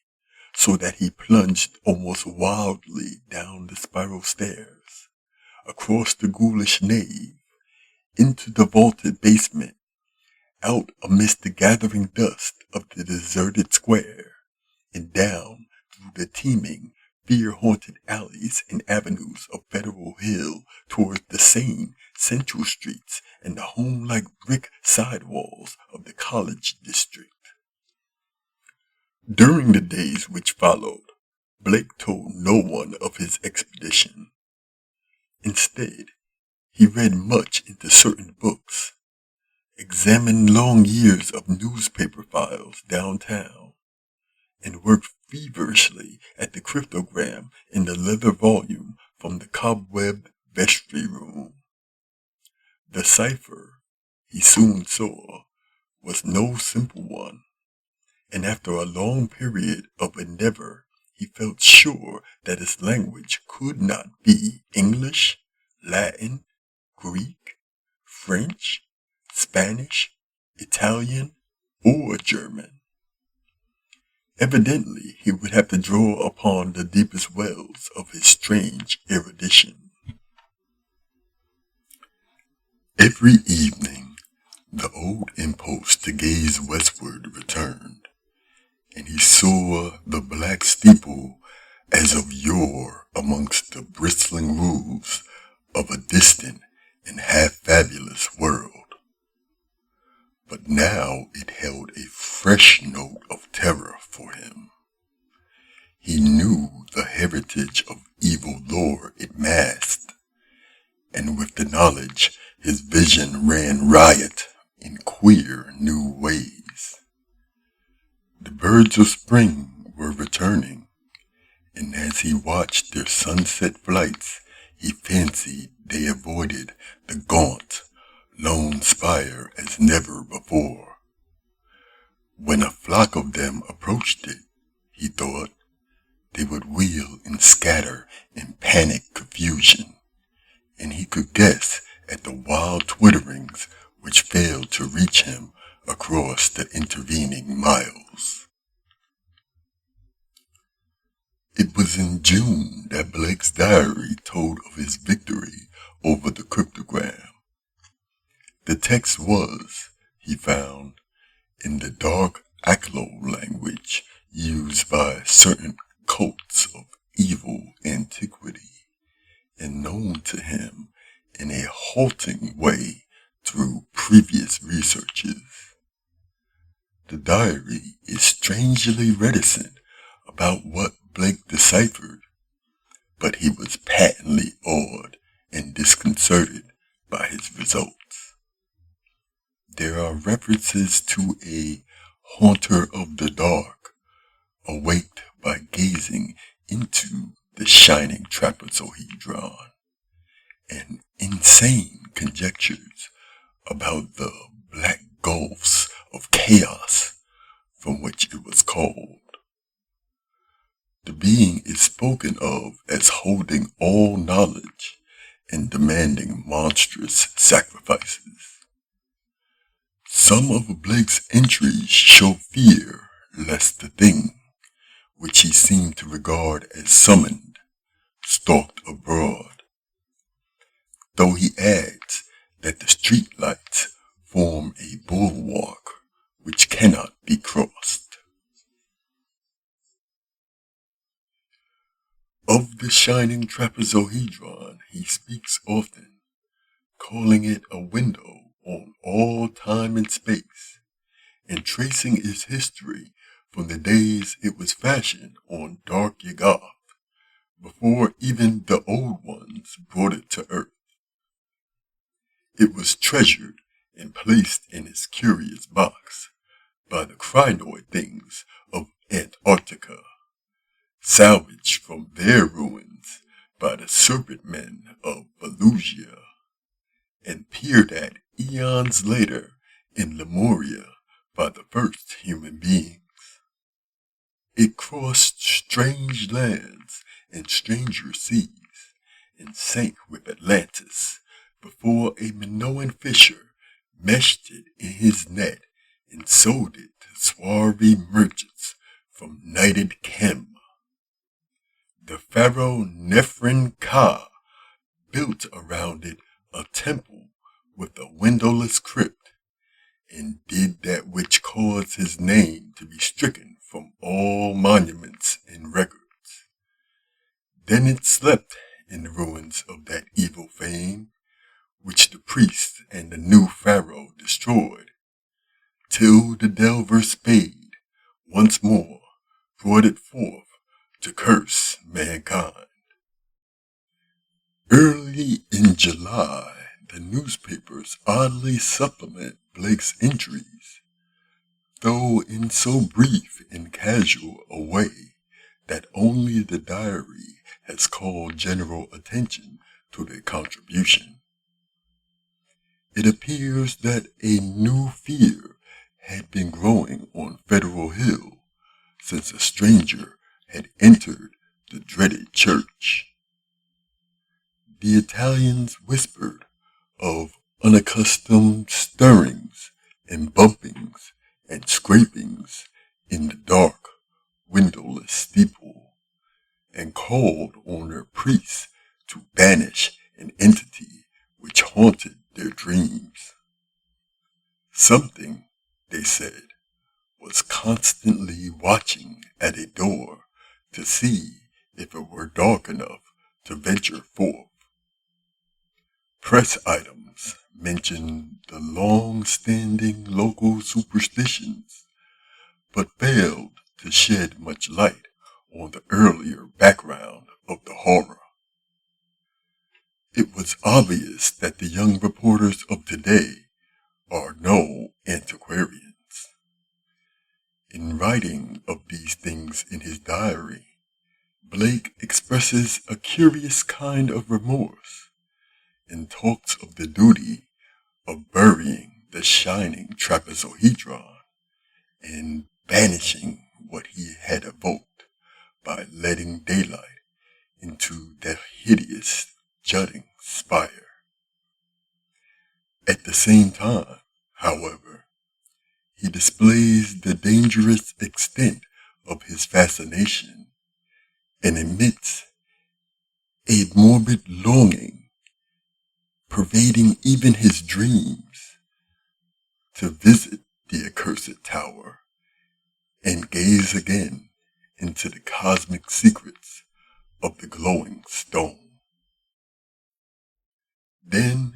so that he plunged almost wildly down the spiral stairs, across the ghoulish nave, into the vaulted basement, out amidst the gathering dust of the deserted square, and down through the teeming, fear-haunted alleys and avenues of Federal Hill towards the sane central streets and the home-like brick sidewalls of the college district. During the days which followed, Blake told no one of his expedition. Instead, he read much into certain books, examined long years of newspaper files downtown, and worked feverishly at the cryptogram in the leather volume from the cobwebbed vestry room. The cipher, he soon saw, was no simple one, and after a long period of endeavor, he felt sure that its language could not be English, Latin, Greek, French, Spanish, Italian, or German. Evidently, he would have to draw upon the deepest wells of his strange erudition. Every evening, the old impulse to gaze westward returned, and he saw the black steeple as of yore amongst the bristling roofs of a distant and half-fabulous world. But now it held a fresh note of terror for him. He knew the heritage of evil lore it masked, and with the knowledge his vision ran riot in queer new ways. The birds of spring were returning, and as he watched their sunset flights, he fancied they avoided the gaunt, lone spire as never before. When a flock of them approached it, he thought, they would wheel and scatter in panic confusion, and he could guess at the wild twitterings which failed to reach him across the intervening miles. It was in June that Blake's diary told of his victory over the cryptogram. The text was, he found, in the dark Aklo language used by certain cults of evil antiquity, and known to him in a halting way through previous researches. The diary is strangely reticent about what Blake deciphered, but he was patently awed and disconcerted by his results. There are references to a haunter of the dark, awaked by gazing into the shining trapezohedron, and insane conjectures about the black gulfs of chaos from which it was called. The being is spoken of as holding all knowledge and demanding monstrous sacrifices. Some of Blake's entries show fear lest the thing, which he seemed to regard as summoned, stalked abroad, though he adds that the street lights form a bulwark which cannot be crossed. Of the shining trapezohedron he speaks often, calling it a window on all time and space, and tracing its history from the days it was fashioned on dark Yagath, before even the old ones brought it to earth. It was treasured and placed in its curious box by the crinoid things of Antarctica, salvaged from their ruins by the serpent men of Valusia, and peered at eons later in Lemuria by the first human beings. It crossed strange lands and stranger seas, and sank with Atlantis before a Minoan fisher meshed it in his net and sold it to swarthy merchants from nighted Kem. The pharaoh Nephrin-Ka built around it a temple with a windowless crypt, and did that which caused his name to be stricken from all monuments and records. Then it slept in the ruins of that evil fame, which the priest and the new pharaoh destroyed, till the delver Spade once more brought it forth to curse mankind. Early in July, the newspapers oddly supplement Blake's entries, though in so brief and casual a way that only the diary has called general attention to their contribution. It appears that a new fear had been growing on Federal Hill since a stranger had entered the dreaded church. The Italians whispered of unaccustomed stirrings and bumpings and scrapings in the dark called on their priests to banish an entity which haunted their dreams. Something, they said, was constantly watching at a door to see if it were dark enough to venture forth. Press items mentioned the long-standing local superstitions, but failed to shed much light on the earlier background of the horror. It was obvious that the young reporters of today are no antiquarians. In writing of these things in his diary, Blake expresses a curious kind of remorse and talks of the duty of burying the shining trapezohedron and banishing what he had evoked by letting daylight into that hideous jutting spire. At the same time, however, he displays the dangerous extent of his fascination and emits a morbid longing pervading even his dreams to visit the accursed tower and gaze again into the cosmic secrets of the glowing stone. Then,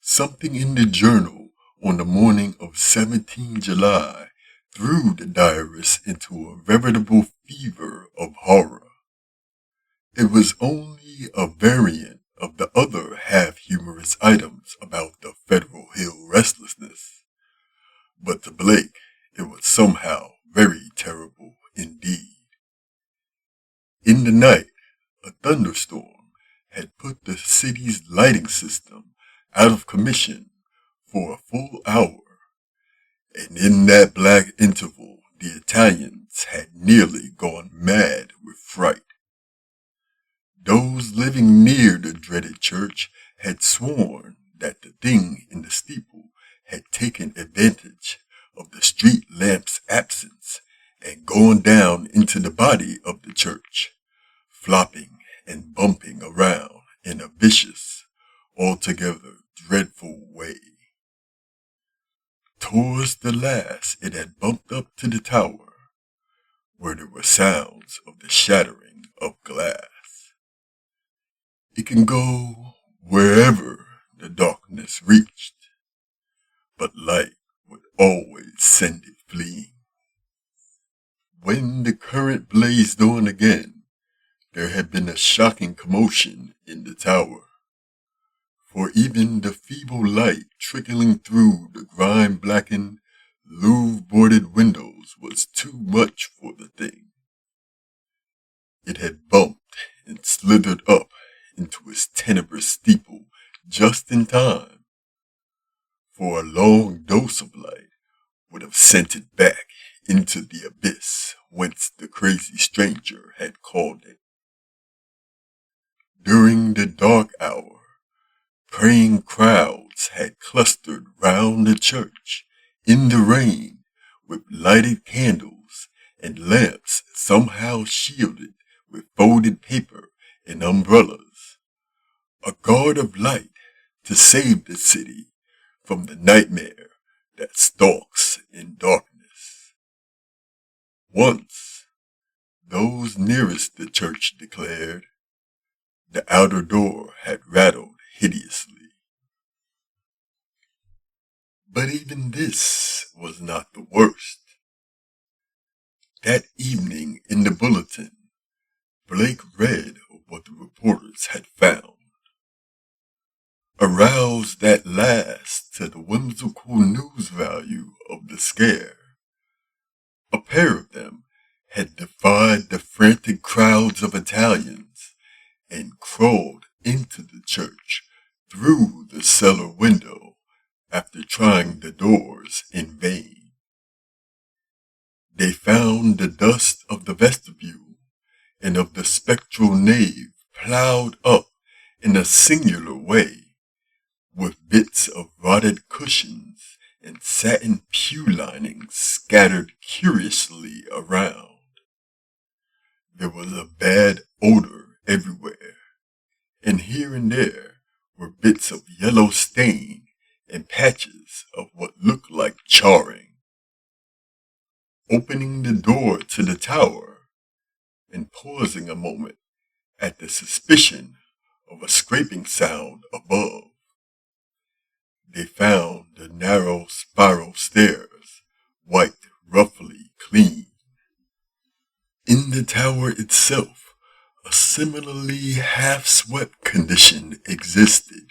something in the journal on the morning of 17 July threw the diarist into a veritable fever of horror. It was only a variant of the other half-humorous items about the Federal Hill restlessness, but to Blake it was somehow very terrible indeed. In the night, a thunderstorm had put the city's lighting system out of commission for a full hour, and in that black interval the Italians had nearly gone mad with fright. Those living near the dreaded church had sworn that the thing in the steeple had taken advantage of the street lamp's absence and gone down into the body of the church, flopping and bumping around in a vicious, altogether dreadful way. Towards the last it had bumped up to the tower, where there were sounds of the shattering of glass. It can go wherever the darkness reached, but light would always send it fleeing. When the current blazed on again, there had been a shocking commotion in the tower, for even the feeble light trickling through the grime-blackened, louvre-boarded windows was too much for the thing. It had bumped and slithered up into its tenebrous steeple just in time, for a long dose of light would have sent it back into the abyss whence the crazy stranger had called it. During the dark hour, praying crowds had clustered round the church in the rain with lighted candles and lamps somehow shielded with folded paper and umbrellas. A guard of light to save the city from the nightmare that stalks in darkness. Once, those nearest the church declared, the outer door had rattled hideously. But even this was not the worst. That evening in the bulletin, Blake read of what the reporters had found. Aroused at last to the whimsical news value of the scare, a pair of them had defied the frantic crowds of Italians and crawled into the church through the cellar window after trying the doors in vain. They found the dust of the vestibule and of the spectral nave plowed up in a singular way, with bits of rotted cushions and satin pew linings scattered curiously around. There was a bad odor everywhere, and here and there were bits of yellow stain and patches of what looked like charring. Opening the door to the tower and pausing a moment at the suspicion of a scraping sound above, they found the narrow spiral stairs wiped roughly clean. In the tower itself, a similarly half-swept condition existed.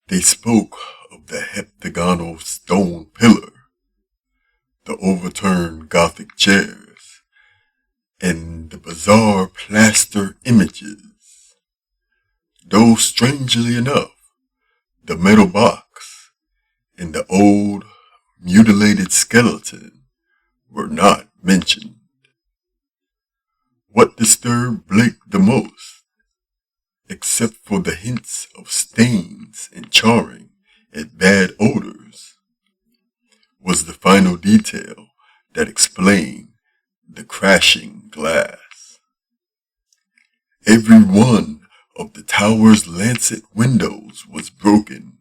They spoke of the heptagonal stone pillar, the overturned Gothic chairs, and the bizarre plaster images. Though strangely enough, the metal box and the old mutilated skeleton were not mentioned. What disturbed Blake the most, except for the hints of stains and charring and bad odors, was the final detail that explained the crashing glass. Every one of the tower's lancet windows was broken,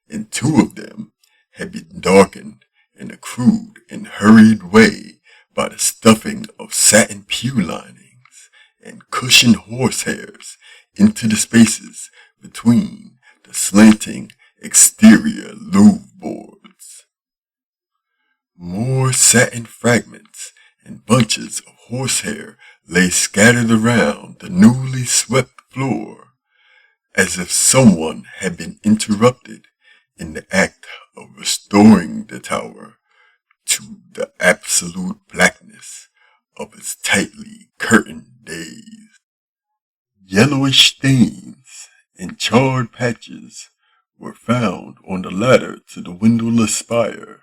and 2 of them had been darkened in a crude and hurried way by the stuffing of satin pew linings and cushioned horsehairs into the spaces between the slanting exterior louvre boards. More satin fragments and bunches of horsehair lay scattered around the newly swept floor, as if someone had been interrupted in the act of restoring the tower to the absolute blackness of its tightly curtained days. Yellowish stains and charred patches were found on the ladder to the windowless spire,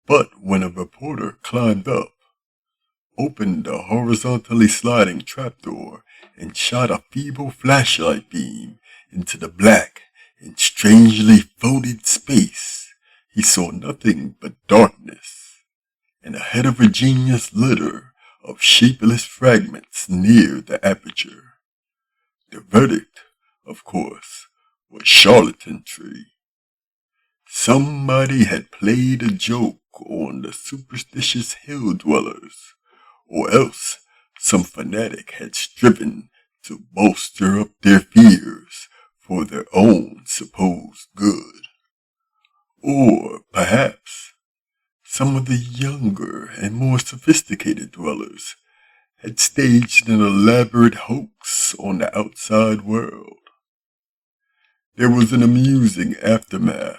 but when a reporter climbed up, opened the horizontally sliding trapdoor, and shot a feeble flashlight beam into the black and strangely folded space, he saw nothing but darkness and a heterogeneous litter of shapeless fragments near the aperture. The verdict, of course, was charlatanry. Somebody had played a joke on the superstitious hill dwellers, or else some fanatic had striven to bolster up their fears for their own supposed good. Or perhaps some of the younger and more sophisticated dwellers had staged an elaborate hoax on the outside world. There was an amusing aftermath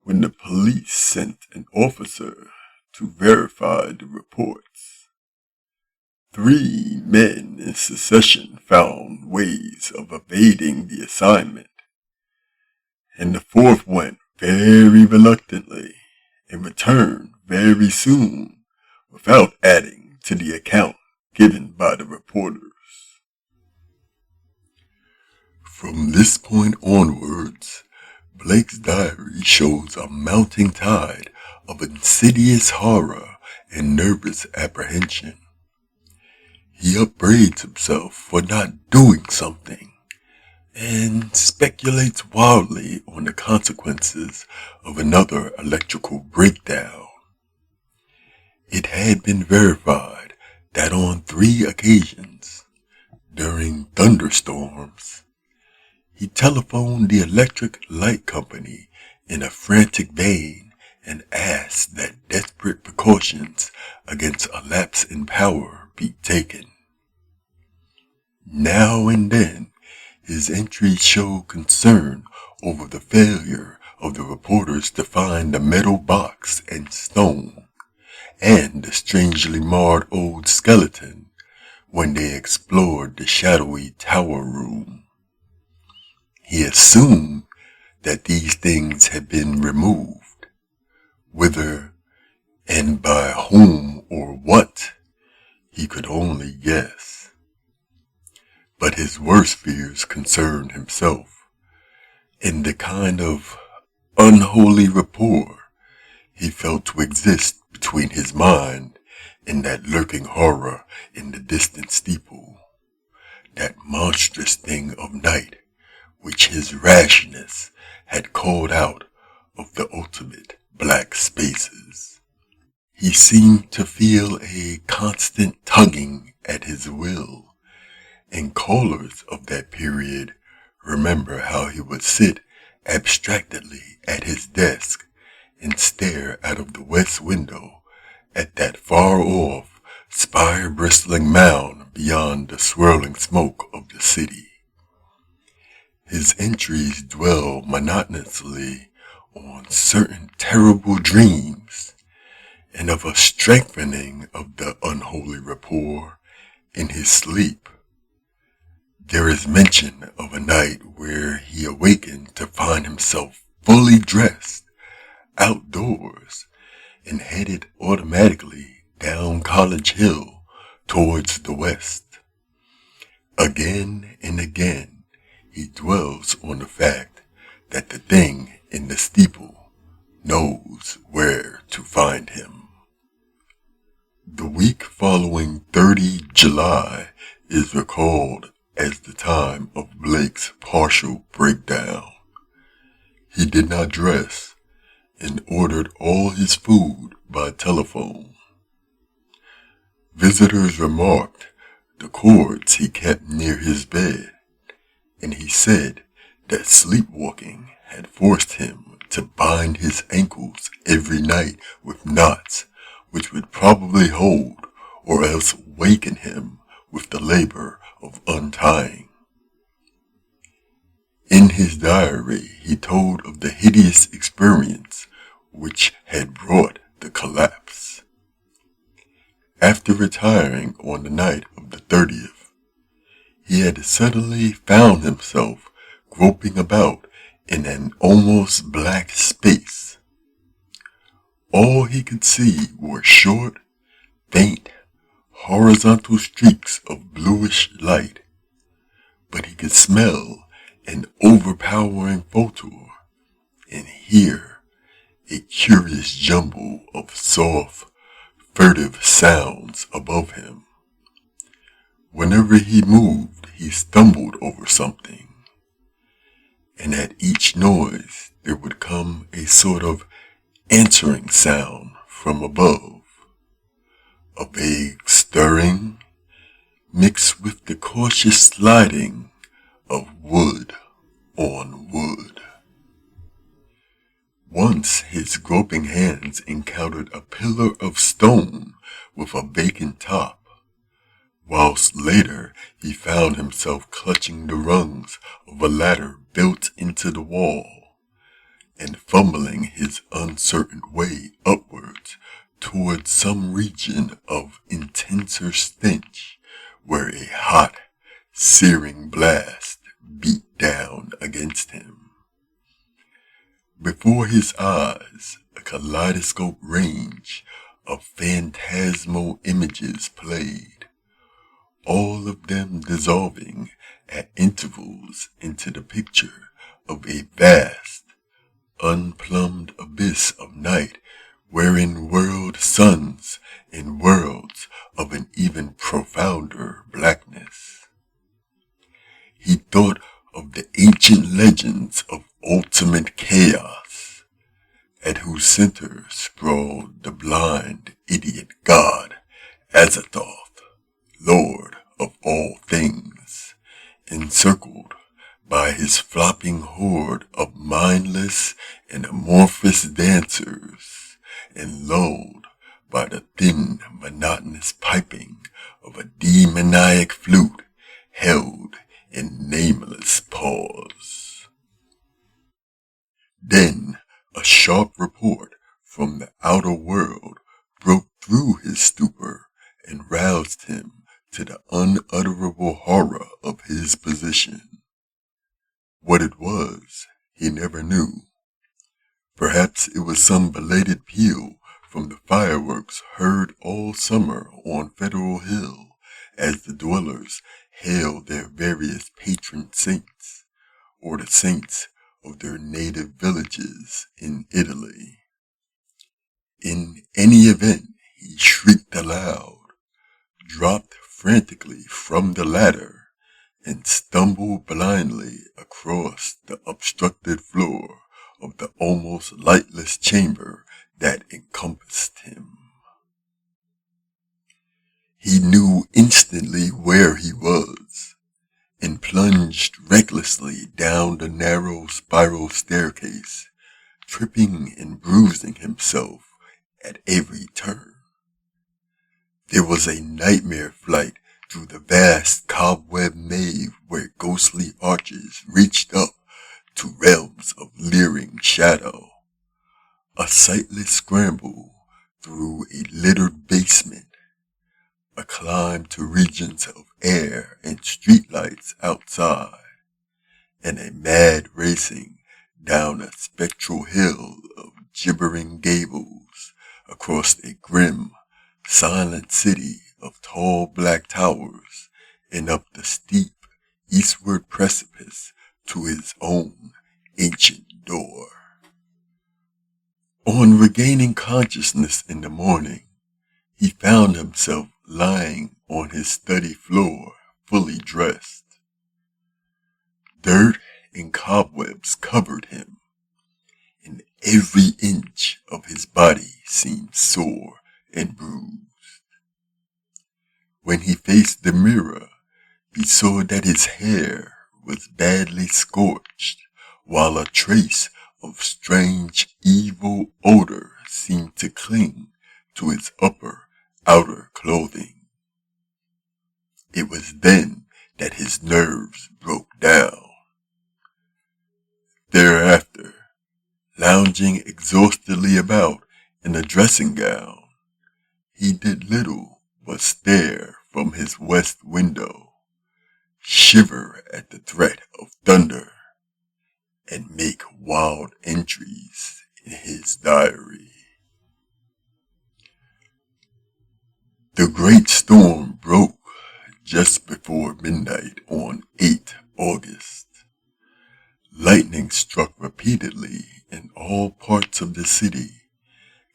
when the police sent an officer to verify the reports. 3 men in succession found ways of evading the assignment, and the 4th went very reluctantly and returned very soon without adding to the account given by the reporters. From this point onwards, Blake's diary shows a mounting tide of insidious horror and nervous apprehension. He upbraids himself for not doing something and speculates wildly on the consequences of another electrical breakdown. It had been verified that on 3 occasions, during thunderstorms, he telephoned the electric light company in a frantic vein and asked that desperate precautions against a lapse in power be taken. Now and then, his entries show concern over the failure of the reporters to find the metal box and stone, and the strangely marred old skeleton when they explored the shadowy tower room. He assumed that these things had been removed. Whither and by whom or what, he could only guess. But his worst fears concerned himself, and the kind of unholy rapport he felt to exist between his mind and that lurking horror in the distant steeple. that monstrous thing of night which his rashness had called out of the ultimate black spaces. He seemed to feel a constant tugging at his will, and callers of that period remember how he would sit abstractedly at his desk and stare out of the west window at that far-off, spire-bristling mound beyond the swirling smoke of the city. His entries dwell monotonously on certain terrible dreams and of a strengthening of the unholy rapport in his sleep. There is mention of a night where he awakened to find himself fully dressed, outdoors, and headed automatically down College Hill towards the west. Again and again, he dwells on the fact that the thing in the steeple knows where to find him. The week following 30 July is recalled as the time of Blake's partial breakdown. He did not dress and ordered all his food by telephone. Visitors remarked the cords he kept near his bed, and he said that sleepwalking had forced him to bind his ankles every night with knots which would probably hold or else waken him with the labor of untying. In his diary, he told of the hideous experience which had brought the collapse. After retiring on the night of the 30th, he had suddenly found himself groping about in an almost black space. All he could see were short, faint, horizontal streaks of bluish light, but he could smell an overpowering photor and hear a curious jumble of soft, furtive sounds above him. Whenever he moved, he stumbled over something, and at each noise there would come a sort of answering sound from above, a vague stirring mixed with the cautious sliding of wood on wood. Once his groping hands encountered a pillar of stone with a vacant top, whilst later he found himself clutching the rungs of a ladder built into the wall and fumbling his uncertain way upwards towards some region of intenser stench where a hot, searing blast beat down against him. Before his eyes, a kaleidoscope range of phantasmal images played, all of them dissolving at intervals into the picture of a vast, unplumbed abyss of night wherein whirled suns and worlds of an even profounder blackness. He thought of the ancient legends of ultimate chaos, at whose center sprawled the blind, idiot god Azathoth, lord of all things, encircled by his flopping horde of mindless and amorphous dancers, and lulled by the thin, monotonous piping of a demoniac flute held in nameless paws. Then a sharp report from the outer world broke through his stupor and roused him to the unutterable horror of his position. What it was, he never knew. Perhaps it was some belated peal from the fireworks heard all summer on Federal Hill as the dwellers hailed their various patron saints, or the saints of their native villages in Italy. In any event, he shrieked aloud, dropped frantically from the ladder, and stumbled blindly across the obstructed floor of the almost lightless chamber that encompassed him. He knew instantly where he was and plunged recklessly down the narrow spiral staircase, tripping and bruising himself at every turn. There was a nightmare flight through the vast cobweb nave where ghostly arches reached up to realms of leering shadow, a sightless scramble through a littered basement, a climb to regions of air and streetlights outside, and a mad racing down a spectral hill of gibbering gables across a grim, silent city of tall black towers and up the steep eastward precipice to his own ancient door. On regaining consciousness in the morning, he found himself lying on his study floor, fully dressed. Dirt and cobwebs covered him, and every inch of his body seemed sore and bruised. When he faced the mirror, he saw that his hair was badly scorched, while a trace of strange, evil odor seemed to cling to his outer clothing. It was then that his nerves broke down. Thereafter, lounging exhaustedly about in a dressing gown, he did little but stare from his west window, shiver at the threat of thunder, and make wild entries in his diary. The great storm broke just before midnight on 8 August. Lightning struck repeatedly in all parts of the city,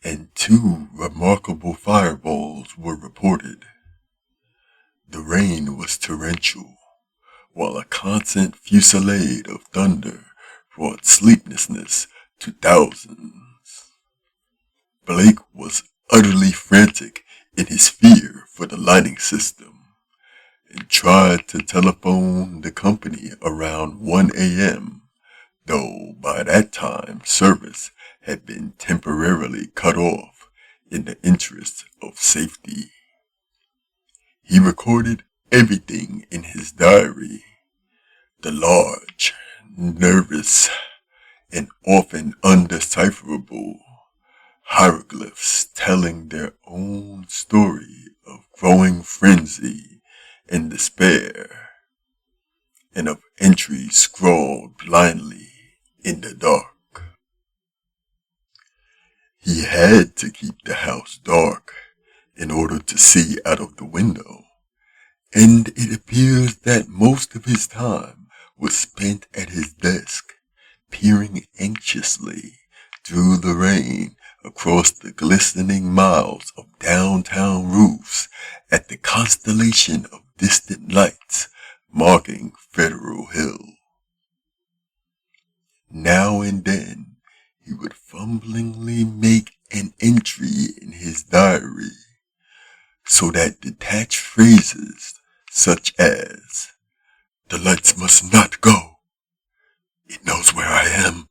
and 2 remarkable fireballs were reported. The rain was torrential, while a constant fusillade of thunder brought sleeplessness to thousands. Blake was utterly frantic in his fear for the lighting system, and tried to telephone the company around 1 a.m., though by that time service had been temporarily cut off in the interest of safety. He recorded everything in his diary, the large, nervous, and often undecipherable hieroglyphs telling their own story of growing frenzy and despair, and of entries scrawled blindly in the dark. He had to keep the house dark in order to see out of the window, and it appears that most of his time was spent at his desk, peering anxiously through the rain across the glistening miles of downtown roofs at the constellation of distant lights marking Federal Hill. Now and then he would fumblingly make an entry in his diary, so that detached phrases such as, "The lights must not go. It knows where I am.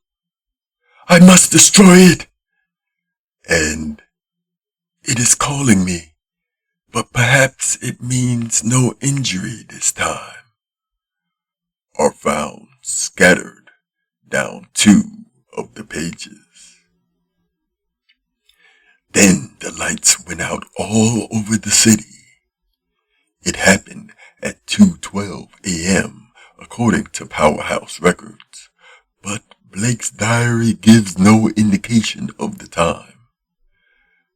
I must destroy it. And it is calling me, but perhaps it means no injury this time," are found scattered down 2 of the pages. Then the lights went out all over the city. It happened at 2:12 a.m. according to Powerhouse Records, but Blake's diary gives no indication of the time.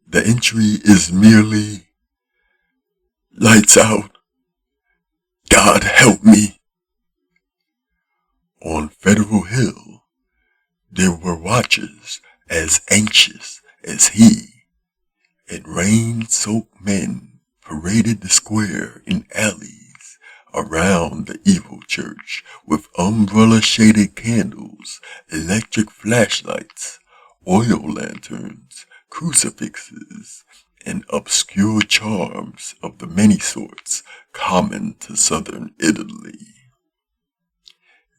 The entry is merely, "Lights out. God help me." On Federal Hill, there were watchers as anxious as he, and rain-soaked men paraded the square in alleys around the evil church with umbrella-shaded candles, electric flashlights, oil lanterns, crucifixes, and obscure charms of the many sorts common to southern Italy.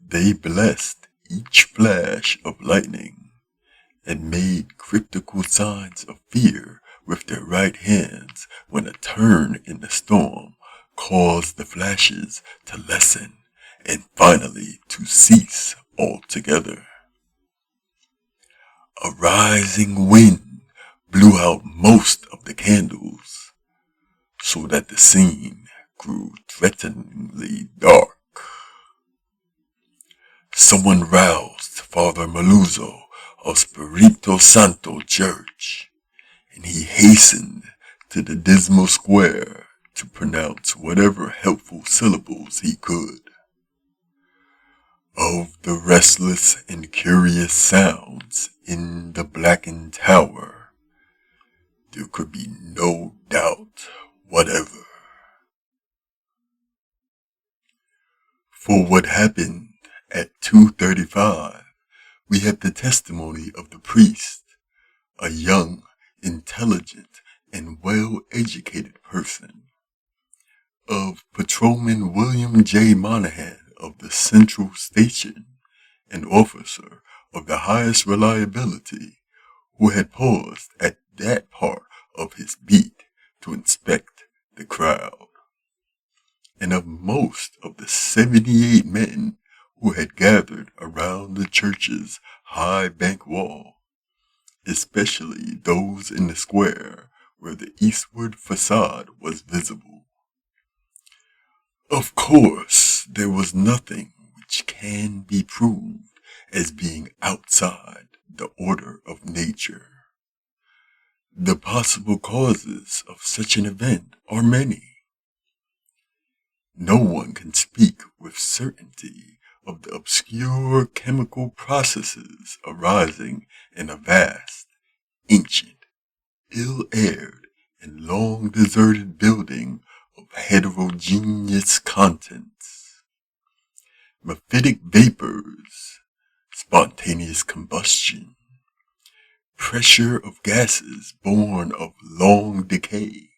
They blessed each flash of lightning and made cryptical signs of fear with their right hands when a turn in the storm caused the flashes to lessen and finally to cease altogether. A rising wind blew out most of the candles, so that the scene grew threateningly dark. Someone roused Father Maluzzo of Spirito Santo Church, and he hastened to the dismal square to pronounce whatever helpful syllables he could. Of the restless and curious sounds in the blackened tower, there could be no doubt whatever. For what happened at 2:35, we have the testimony of the priest, a young, intelligent, and well-educated person, of Patrolman William J. Monahan of the Central Station, an officer of the highest reliability, who had paused at that part of his beat to inspect the crowd, and of most of the 78 men who had gathered around the church's high bank wall, especially those in the square where the eastward facade was visible. Of course, there was nothing which can be proved as being outside the order of nature. The possible causes of such an event are many. No one can speak with certainty of the obscure chemical processes arising in a vast, ancient, ill-aired, and long-deserted building of heterogeneous contents. Mephitic vapors, spontaneous combustion, pressure of gases born of long decay.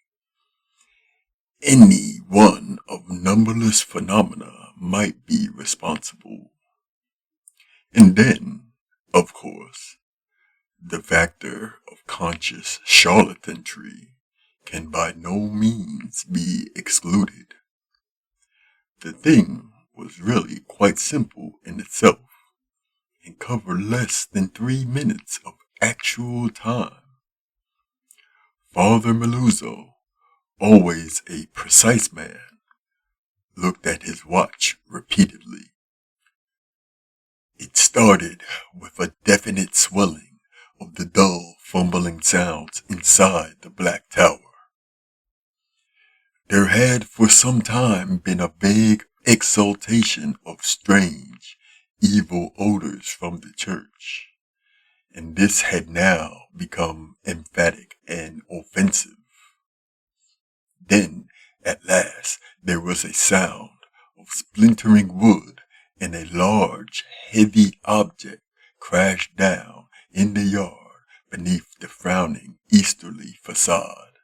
Any one of numberless phenomena might be responsible. And then, of course, the factor of conscious charlatanry can by no means be excluded. The thing was really quite simple in itself, and covered less than 3 minutes of actual time. Father Maluzzo, always a precise man, looked at his watch repeatedly. It started with a definite swelling of the dull, fumbling sounds inside the black tower. There had for some time been a vague exhalation of strange, evil odors from the church, and this had now become emphatic and offensive. Then, at last, there was a sound of splintering wood, and a large, heavy object crashed down in the yard beneath the frowning easterly facade.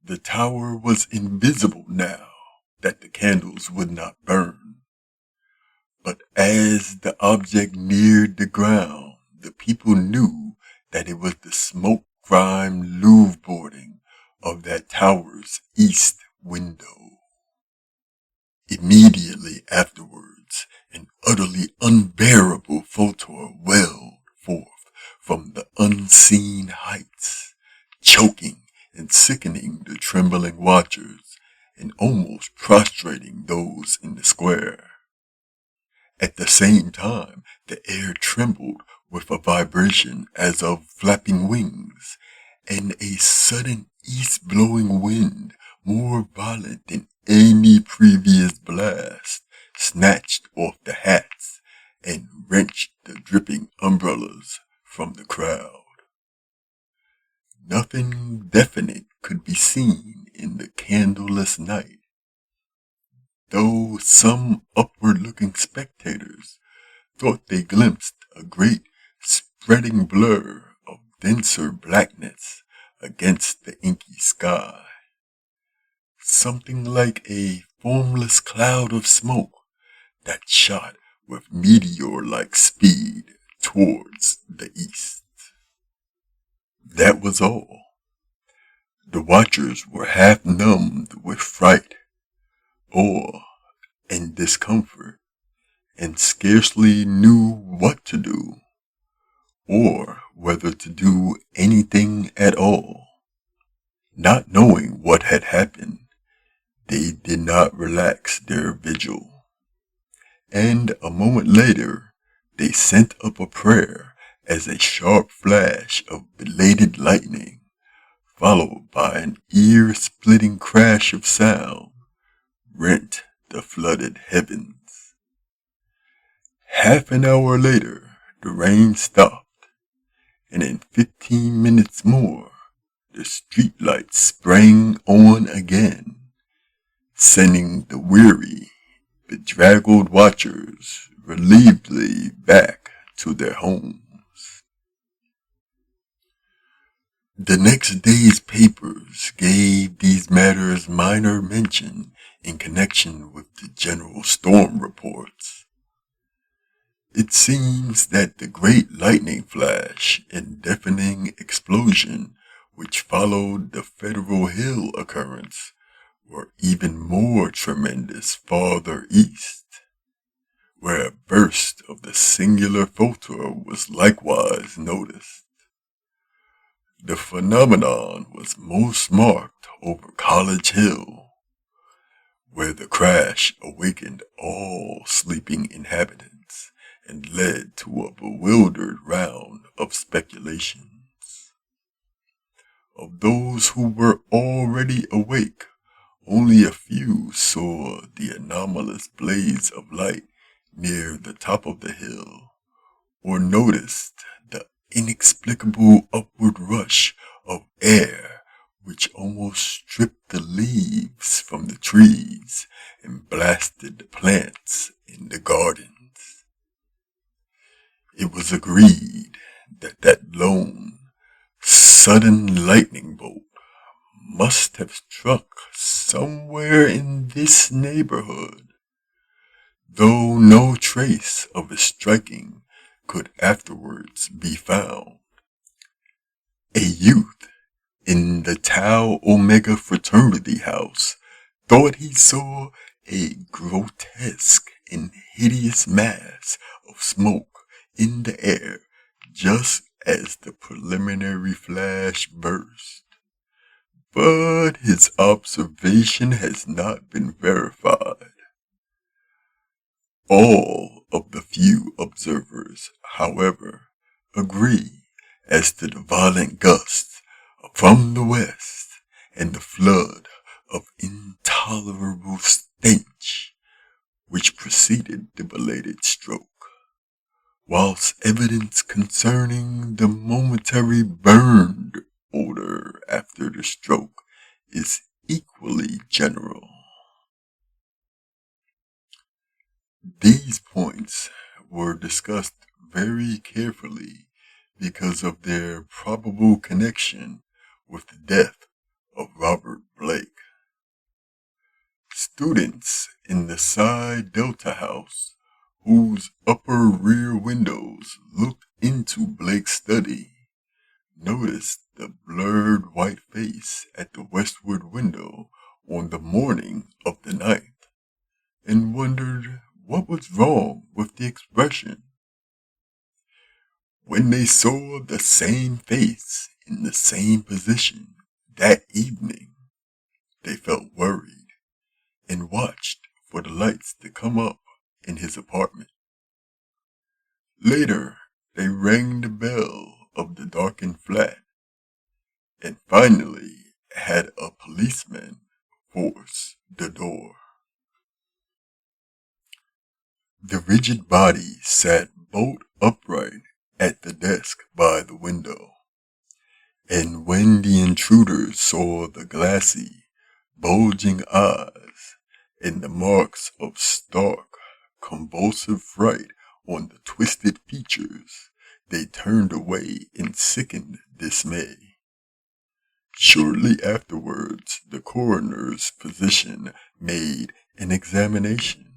The tower was invisible now that the candles would not burn. But as the object neared the ground, the people knew that it was the smoke-grimed louvre boarding of that tower's east window. Immediately afterwards, an utterly unbearable photor welled forth from the unseen heights, choking and sickening the trembling watchers, and almost prostrating those in the square. At the same time, the air trembled with a vibration as of flapping wings, and a sudden east-blowing wind, more violent than any previous blast, snatched off the hats and wrenched the dripping umbrellas from the crowd. Nothing definite could be seen in the candleless night. though some upward-looking spectators thought they glimpsed a great spreading blur of denser blackness against the inky sky. Something like a formless cloud of smoke that shot with meteor-like speed towards the east. That was all. The watchers were half numbed with fright, awe, and discomfort, and scarcely knew what to do, or whether to do anything at all. Not knowing what had happened, they did not relax their vigil, and a moment later they sent up a prayer as a sharp flash of belated lightning, followed by an ear-splitting crash of sound, rent the flooded heavens. Half an hour later, the rain stopped, and in 15 minutes more, the streetlights sprang on again, sending the weary, bedraggled watchers relievedly back to their homes. The next day's papers gave these matters minor mention in connection with the general storm reports. It seems that the great lightning flash and deafening explosion which followed the Federal Hill occurrence were even more tremendous farther east, where a burst of the singular photor was likewise noticed. The phenomenon was most marked over College Hill, where the crash awakened all sleeping inhabitants and led to a bewildered round of speculations. Of those who were already awake, only a few saw the anomalous blaze of light near the top of the hill, or noticed the inexplicable upward rush of air which almost stripped the leaves from the trees and blasted the plants in the gardens. It was agreed that that lone, sudden lightning bolt must have struck somewhere in this neighborhood, though no trace of its striking could afterwards be found. A youth in the Tau Omega fraternity house thought he saw a grotesque and hideous mass of smoke in the air just as the preliminary flash burst. But his observation has not been verified. All of the few observers, however, agree as to the violent gusts from the west and the flood of intolerable stench which preceded the belated stroke, whilst evidence concerning the momentary burned odor after the stroke is equally general. These points were discussed very carefully because of their probable connection with the death of Robert Blake. Students in the Psi Delta house, whose upper rear windows looked into Blake's study, noticed the blurred white face at the westward window on the morning of the 9th, and wondered what was wrong with the expression. When they saw the same face in the same position that evening, they felt worried and watched for the lights to come up in his apartment. Later, they rang the bell of the darkened flat and finally had a policeman force the door. The rigid body sat bolt upright at the desk by the window, and when the intruders saw the glassy, bulging eyes and the marks of stark, convulsive fright on the twisted features, they turned away in sickened dismay. Shortly afterwards, the coroner's physician made an examination,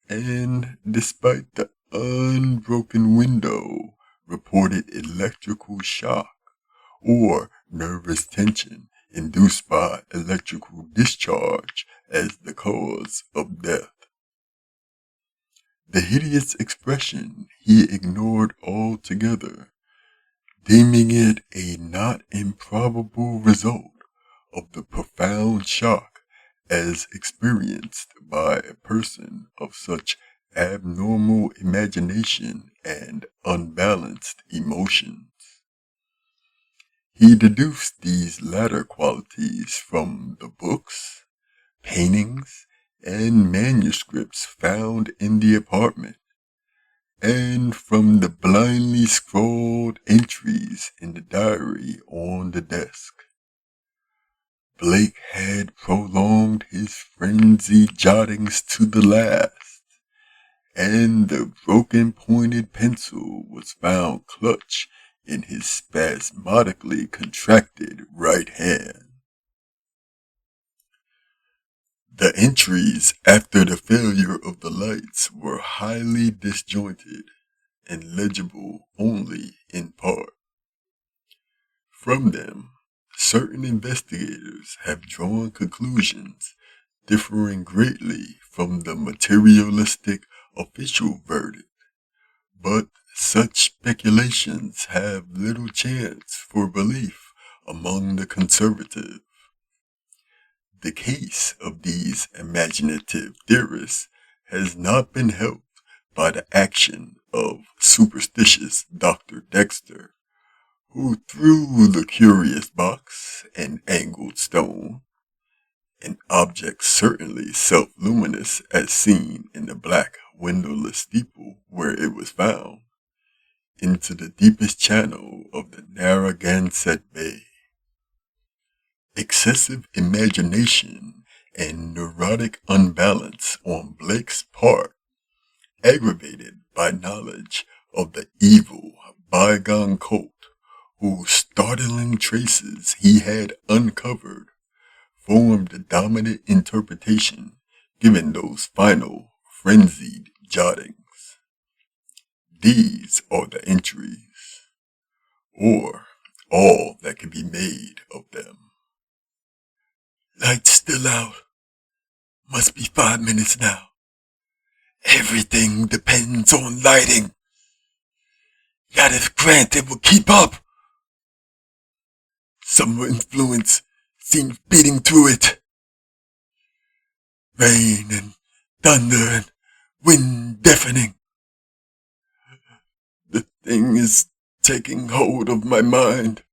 and despite the unbroken window, reported electrical shock or nervous tension induced by electrical discharge as the cause of death. The hideous expression he ignored altogether, deeming it a not improbable result of the profound shock as experienced by a person of such abnormal imagination and unbalanced emotions. He deduced these latter qualities from the books, paintings, and manuscripts found in the apartment, and from the blindly scrawled entries in the diary on the desk. Blake had prolonged his frenzied jottings to the last, and the broken pointed pencil was found clutched in his spasmodically contracted right hand. The entries after the failure of the lights were highly disjointed and legible only in part. From them, certain investigators have drawn conclusions differing greatly from the materialistic official verdict, but such speculations have little chance for belief among the conservative. The case of these imaginative theorists has not been helped by the action of superstitious Dr. Dexter, who threw the curious box and angled stone, an object certainly self-luminous as seen in the black windowless steeple where it was found, into the deepest channel of the Narragansett Bay. Excessive imagination and neurotic unbalance on Blake's part, aggravated by knowledge of the evil bygone cult whose startling traces he had uncovered, formed the dominant interpretation given those final frenzied jottings. These are the entries, or all that can be made of them. Lights still out. Must be 5 minutes now. Everything depends on lighting. Yet if granted will keep up. Some influence seems beating through it. Rain and thunder and wind deafening. The thing is taking hold of my mind.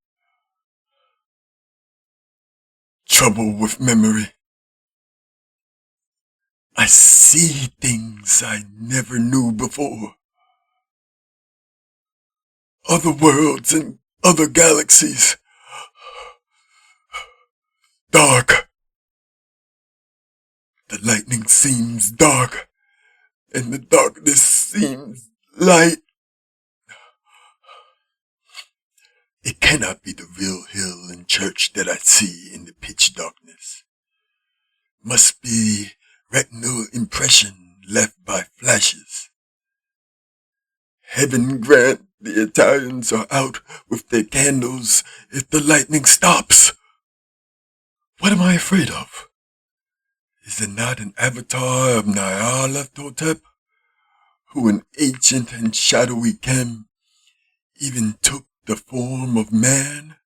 Trouble with memory. I see things I never knew before. Other worlds and other galaxies. Dark. The lightning seems dark, and the darkness seems light. It cannot be the real hill and church that I see in the pitch darkness. Must be retinal impression left by flashes. Heaven grant the Italians are out with their candles if the lightning stops. What am I afraid of? Is it not an avatar of Nyarlathotep, who in ancient and shadowy Kem even took the form of man?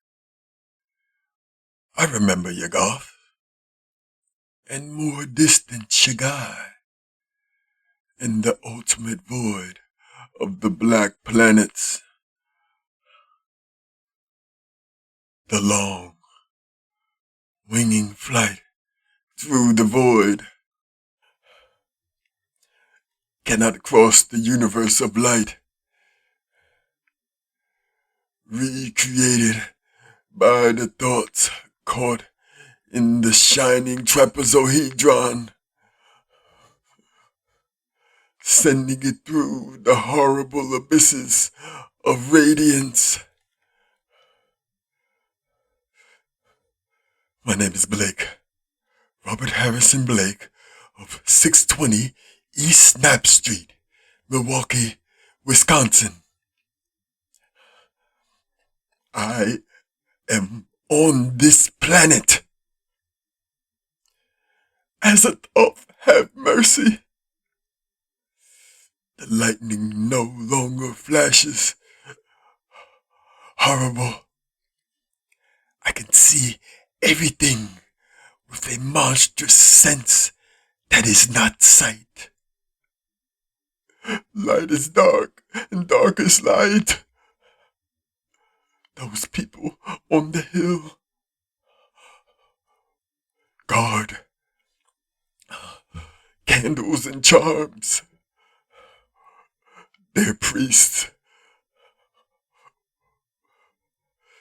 I remember Yuggoth, and more distant Shagai, and the ultimate void of the black planets. The long, winging flight through the void cannot cross the universe of light, recreated by the thoughts caught in the shining trapezohedron. sending it through the horrible abysses of radiance. My name is Blake, Robert Harrison Blake of 620 East Snap Street, Milwaukee, Wisconsin. I am on this planet as a thought, have mercy. The lightning no longer flashes. Horrible. I can see everything with a monstrous sense that is not sight. Light is dark, and dark is light. Those people on the hill. God. Candles and charms. They're priests.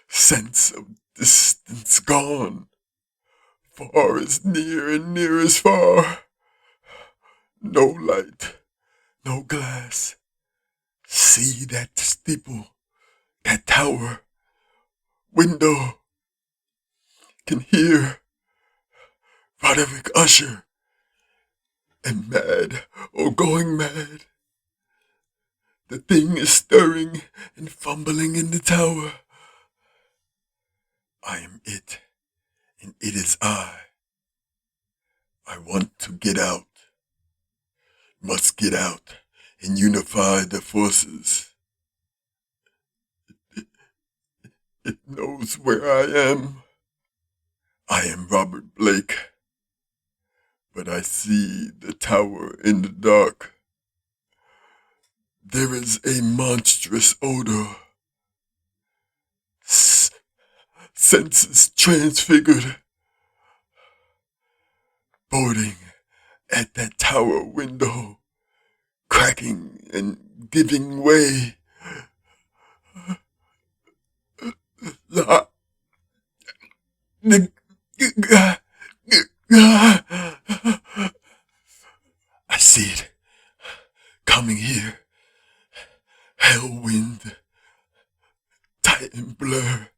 Sense of distance gone. Far is near and near is far. No light, no glass. See that steeple, that tower, window. Can hear Roderick Usher. Am mad or going mad. The thing is stirring and fumbling in the tower. I am it, and it is I. I want to get out. Must get out and unify the forces. It knows where I am. I am Robert Blake, but I see the tower in the dark. There is a monstrous odor. Senses transfigured. Boarding at that tower window, cracking and giving way. I see it coming here. Hell wind, Titan blur,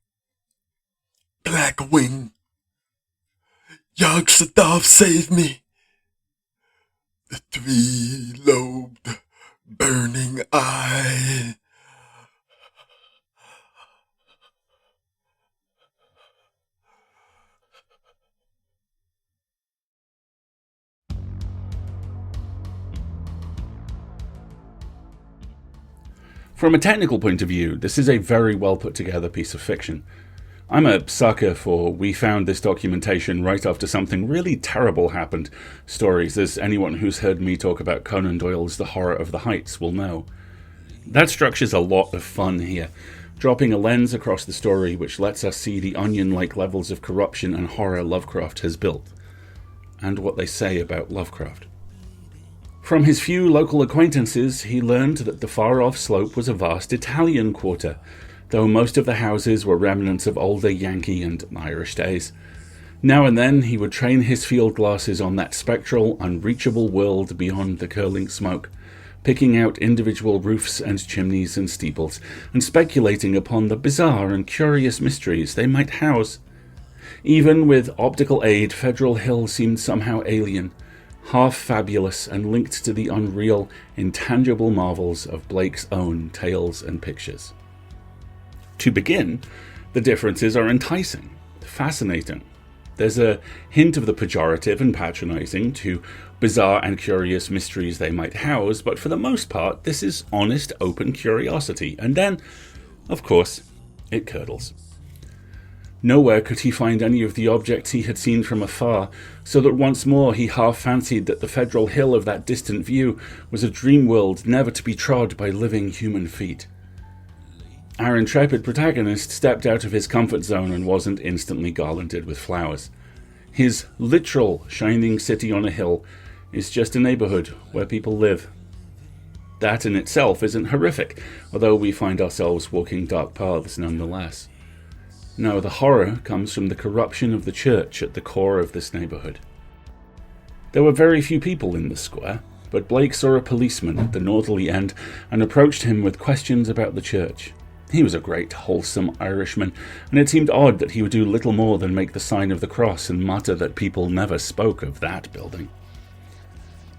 black wing. Yog Sothoth save me. The three-lobed burning eye. From a technical point of view, this is a very well put together piece of fiction. I'm a sucker for "we found this documentation right after something really terrible happened" stories, as anyone who's heard me talk about Conan Doyle's The Horror of the Heights will know. That structure's a lot of fun here, dropping a lens across the story which lets us see the onion-like levels of corruption and horror Lovecraft has built, and what they say about Lovecraft. From his few local acquaintances, he learned that the far-off slope was a vast Italian quarter, though most of the houses were remnants of older Yankee and Irish days. Now and then he would train his field glasses on that spectral, unreachable world beyond the curling smoke, picking out individual roofs and chimneys and steeples, and speculating upon the bizarre and curious mysteries they might house. Even with optical aid, Federal Hill seemed somehow alien, half fabulous and linked to the unreal, intangible marvels of Blake's own tales and pictures. To begin, the differences are enticing, fascinating. There's a hint of the pejorative and patronizing to bizarre and curious mysteries they might house, but for the most part, this is honest, open curiosity. And then, of course, it curdles. Nowhere could he find any of the objects he had seen from afar, so that once more he half fancied that the Federal Hill of that distant view was a dream world never to be trod by living human feet. Our intrepid protagonist stepped out of his comfort zone and wasn't instantly garlanded with flowers. His literal shining city on a hill is just a neighborhood where people live. That in itself isn't horrific, although we find ourselves walking dark paths nonetheless. No, the horror comes from the corruption of the church at the core of this neighborhood. There were very few people in the square, but Blake saw a policeman at the northerly end and approached him with questions about the church. He was a great, wholesome Irishman, and it seemed odd that he would do little more than make the sign of the cross and mutter that people never spoke of that building.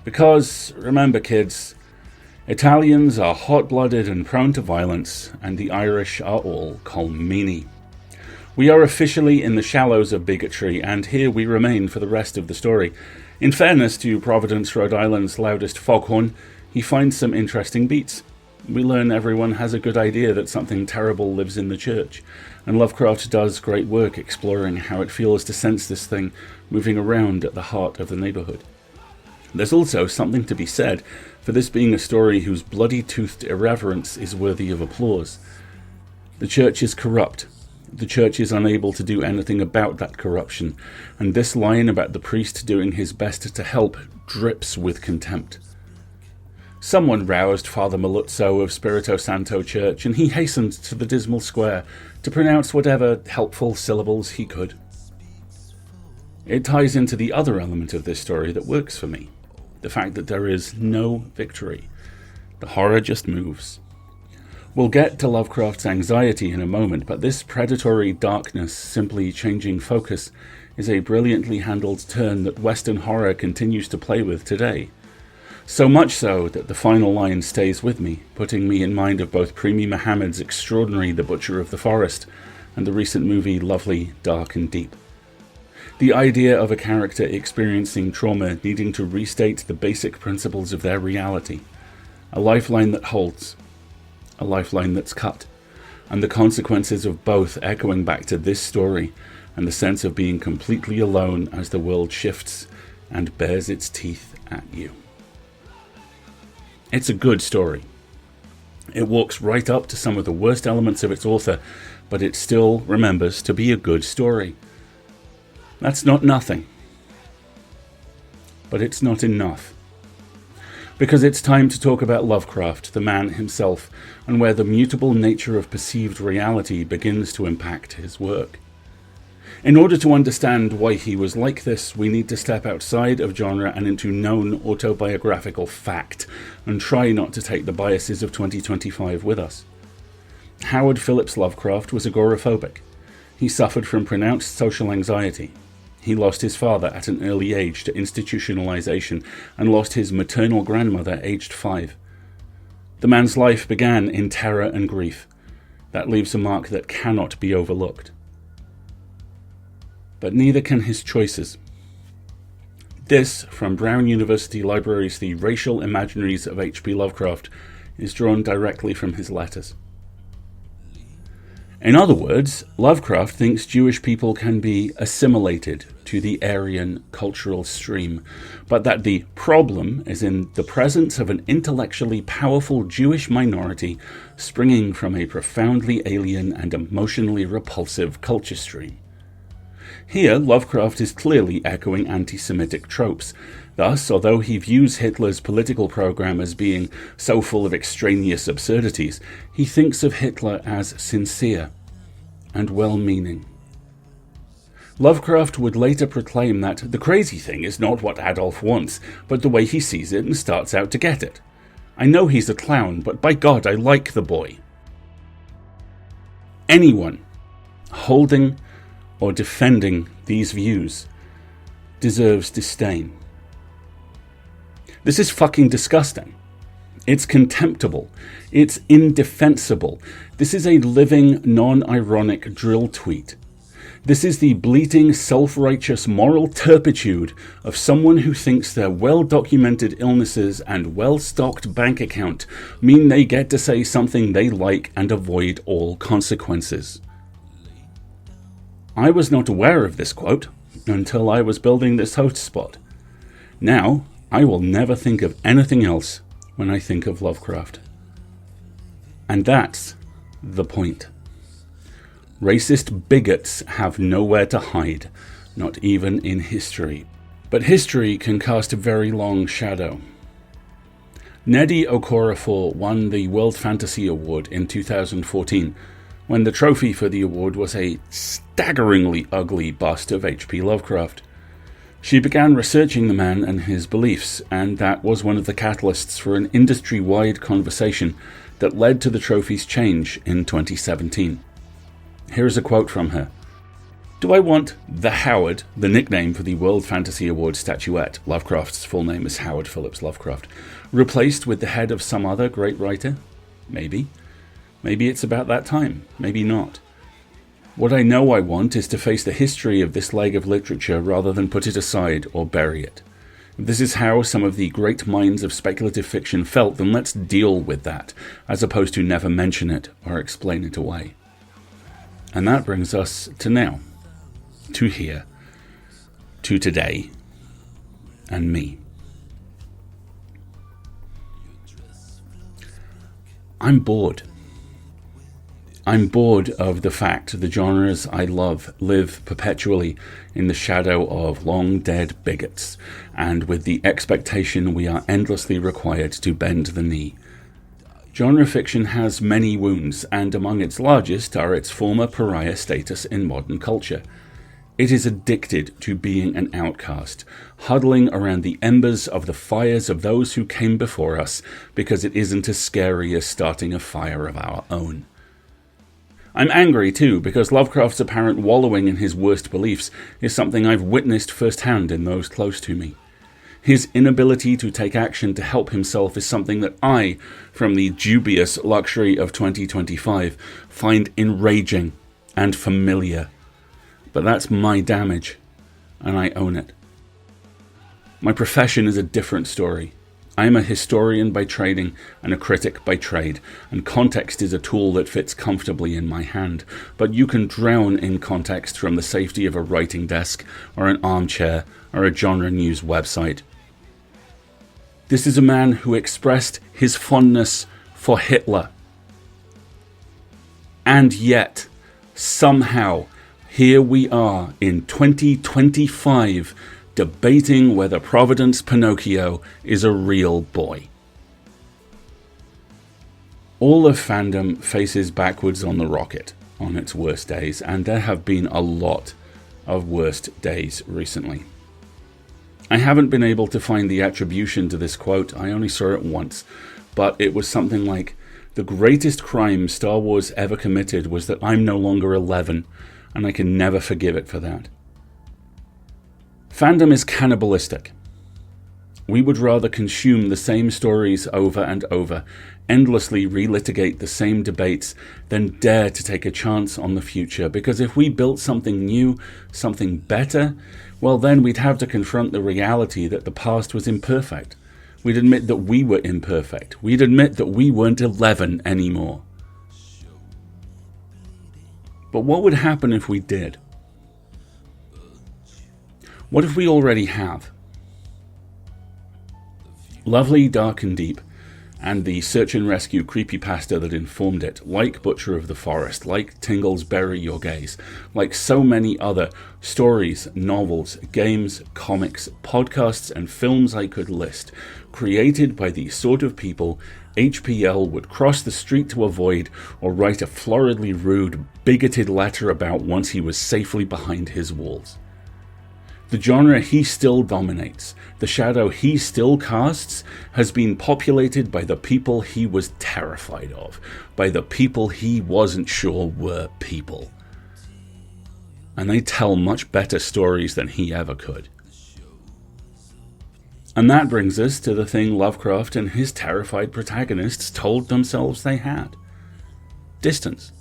Because, remember kids, Italians are hot-blooded and prone to violence, and the Irish are all colmini. We are officially in the shallows of bigotry, and here we remain for the rest of the story. In fairness to Providence, Rhode Island's loudest foghorn, he finds some interesting beats. We learn everyone has a good idea that something terrible lives in the church, and Lovecraft does great work exploring how it feels to sense this thing moving around at the heart of the neighborhood. There's also something to be said for this being a story whose bloody-toothed irreverence is worthy of applause. The church is corrupt. The church is unable to do anything about that corruption, and this line about the priest doing his best to help drips with contempt. Someone roused Father Maluzzo of Spirito Santo Church, and he hastened to the dismal square to pronounce whatever helpful syllables he could. It ties into the other element of this story that works for me. The fact that there is no victory. The horror just moves. We'll get to Lovecraft's anxiety in a moment, but this predatory darkness simply changing focus is a brilliantly handled turn that Western horror continues to play with today. So much so that the final line stays with me, putting me in mind of both Premi Mohammed's extraordinary The Butcher of the Forest and the recent movie Lovely, Dark and Deep. The idea of a character experiencing trauma needing to restate the basic principles of their reality. A lifeline that holds. A lifeline that's cut. And the consequences of both echoing back to this story and the sense of being completely alone as the world shifts and bares its teeth at you. It's a good story. It walks right up to some of the worst elements of its author, but it still remembers to be a good story. That's not nothing. But it's not enough. Because it's time to talk about Lovecraft, the man himself, and where the mutable nature of perceived reality begins to impact his work. In order to understand why he was like this, we need to step outside of genre and into known autobiographical fact, and try not to take the biases of 2025 with us. Howard Phillips Lovecraft was agoraphobic. He suffered from pronounced social anxiety. He lost his father at an early age to institutionalization and lost his maternal grandmother aged 5. The man's life began in terror and grief. That leaves a mark that cannot be overlooked. But neither can his choices. This, from Brown University Library's The Racial Imaginaries of H.P. Lovecraft, is drawn directly from his letters. In other words, Lovecraft thinks Jewish people can be assimilated to the Aryan cultural stream, but that the problem is in the presence of an intellectually powerful Jewish minority springing from a profoundly alien and emotionally repulsive culture stream. Here, Lovecraft is clearly echoing anti-Semitic tropes. Thus, although he views Hitler's political program as being so full of extraneous absurdities, he thinks of Hitler as sincere and well-meaning. Lovecraft would later proclaim that the crazy thing is not what Adolf wants, but the way he sees it and starts out to get it. I know he's a clown, but by God, I like the boy. Anyone holding or defending these views deserves disdain. This is fucking disgusting. It's contemptible. It's indefensible. This is a living, non-ironic drill tweet. This is the bleating, self-righteous moral turpitude of someone who thinks their well-documented illnesses and well-stocked bank account mean they get to say something they like and avoid all consequences. I was not aware of this quote until I was building this host spot. Now, I will never think of anything else when I think of Lovecraft. And that's the point. Racist bigots have nowhere to hide, not even in history. But history can cast a very long shadow. Nnedi Okorafor won the World Fantasy Award in 2014, when the trophy for the award was a staggeringly ugly bust of H.P. Lovecraft. She began researching the man and his beliefs, and that was one of the catalysts for an industry-wide conversation that led to the trophy's change in 2017. Here is a quote from her. "Do I want the Howard, the nickname for the World Fantasy Award statuette, Lovecraft's full name is Howard Phillips Lovecraft, replaced with the head of some other great writer? Maybe. Maybe it's about that time. Maybe not. What I know I want is to face the history of this leg of literature rather than put it aside or bury it. If this is how some of the great minds of speculative fiction felt, then let's deal with that, as opposed to never mention it or explain it away." And that brings us to now, to here, to today, and me. I'm bored. I'm bored of the fact the genres I love live perpetually in the shadow of long-dead bigots, and with the expectation we are endlessly required to bend the knee. Genre fiction has many wounds, and among its largest are its former pariah status in modern culture. It is addicted to being an outcast, huddling around the embers of the fires of those who came before us, because it isn't as scary as starting a fire of our own. I'm angry too, because Lovecraft's apparent wallowing in his worst beliefs is something I've witnessed firsthand in those close to me. His inability to take action to help himself is something that I, from the dubious luxury of 2025, find enraging and familiar. But that's my damage, and I own it. My profession is a different story. I am a historian by training and a critic by trade, and context is a tool that fits comfortably in my hand, but you can drown in context from the safety of a writing desk, or an armchair, or a genre news website. This is a man who expressed his fondness for Hitler. And yet, somehow, here we are in 2025, debating whether Providence Pinocchio is a real boy. All of fandom faces backwards on the rocket on its worst days, and there have been a lot of worst days recently. I haven't been able to find the attribution to this quote. I only saw it once, but it was something like, "The greatest crime Star Wars ever committed was that I'm no longer 11, and I can never forgive it for that." Fandom is cannibalistic. We would rather consume the same stories over and over, endlessly relitigate the same debates, than dare to take a chance on the future, because if we built something new, something better, well then we'd have to confront the reality that the past was imperfect. We'd admit that we were imperfect. We'd admit that we weren't 11 anymore. But what would happen if we did? What if we already have? Lovely, Dark and Deep, and the search and rescue creepypasta that informed it, like Butcher of the Forest, like Tingle's Bury Your Gaze, like so many other stories, novels, games, comics, podcasts, and films I could list, created by the sort of people HPL would cross the street to avoid or write a floridly rude, bigoted letter about once he was safely behind his walls. The genre he still dominates, the shadow he still casts, has been populated by the people he was terrified of, by the people he wasn't sure were people. And they tell much better stories than he ever could. And that brings us to the thing Lovecraft and his terrified protagonists told themselves they had. Distance.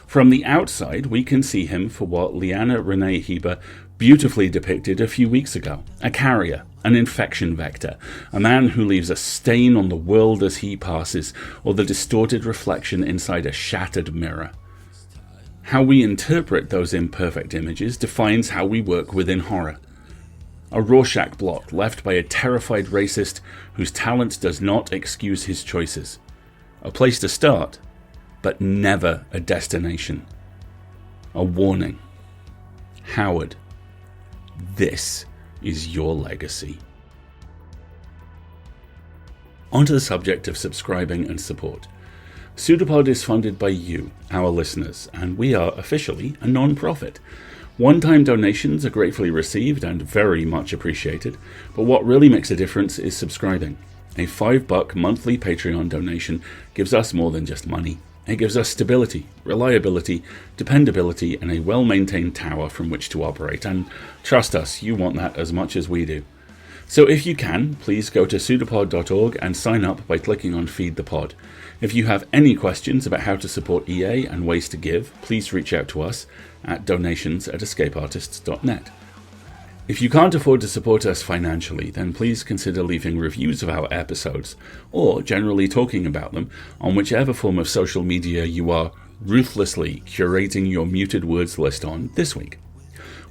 From the outside, we can see him for what Leanna Renee Heber beautifully depicted a few weeks ago. A carrier, an infection vector, a man who leaves a stain on the world as he passes, or the distorted reflection inside a shattered mirror. How we interpret those imperfect images defines how we work within horror. A Rorschach blot left by a terrified racist whose talent does not excuse his choices. A place to start, but never a destination. A warning. Howard, this is your legacy. Onto the subject of subscribing and support. PseudoPod is funded by you, our listeners, and we are officially a non-profit. One-time donations are gratefully received and very much appreciated, but what really makes a difference is subscribing. A $5 monthly Patreon donation gives us more than just money. It gives us stability, reliability, dependability, and a well-maintained tower from which to operate, and trust us, you want that as much as we do. So if you can, please go to PseudoPod.org and sign up by clicking on Feed the Pod. If you have any questions about how to support EA and ways to give, please reach out to us at donations@escapeartists.net. If you can't afford to support us financially, then please consider leaving reviews of our episodes, or generally talking about them on whichever form of social media you are ruthlessly curating your muted words list on this week.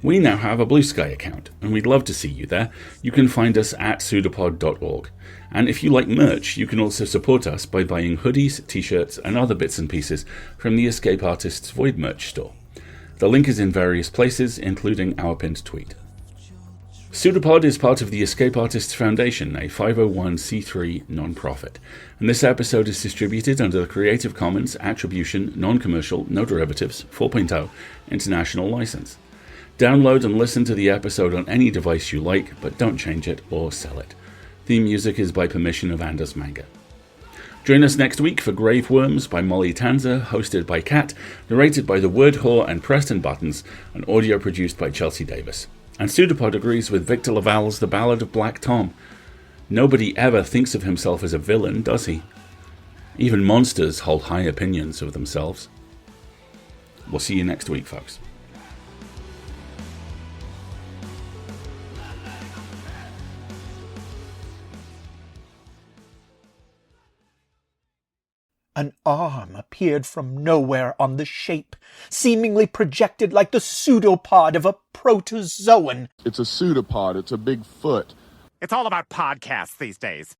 We now have a Blue Sky account, and we'd love to see you there. You can find us at pseudopod.org. And if you like merch, you can also support us by buying hoodies, t-shirts, and other bits and pieces from the Escape Artists Void merch store. The link is in various places, including our pinned tweet. PseudoPod is part of the Escape Artists Foundation, a 501c3 non-profit, and this episode is distributed under the Creative Commons Attribution, Non-Commercial, No Derivatives 4.0 International License. Download and listen to the episode on any device you like, but don't change it or sell it. Theme music is by permission of Anders Manga. Join us next week for Grave Worms by Molly Tanzer, hosted by Kat, narrated by The Word Whore and Preston Buttons, and audio produced by Chelsea Davis. And PseudoPod agrees with Victor Laval's The Ballad of Black Tom. Nobody ever thinks of himself as a villain, does he? Even monsters hold high opinions of themselves. We'll see you next week, folks. An arm appeared from nowhere on the shape, seemingly projected like the pseudopod of a protozoan. It's a pseudopod. It's a big foot. It's all about podcasts these days.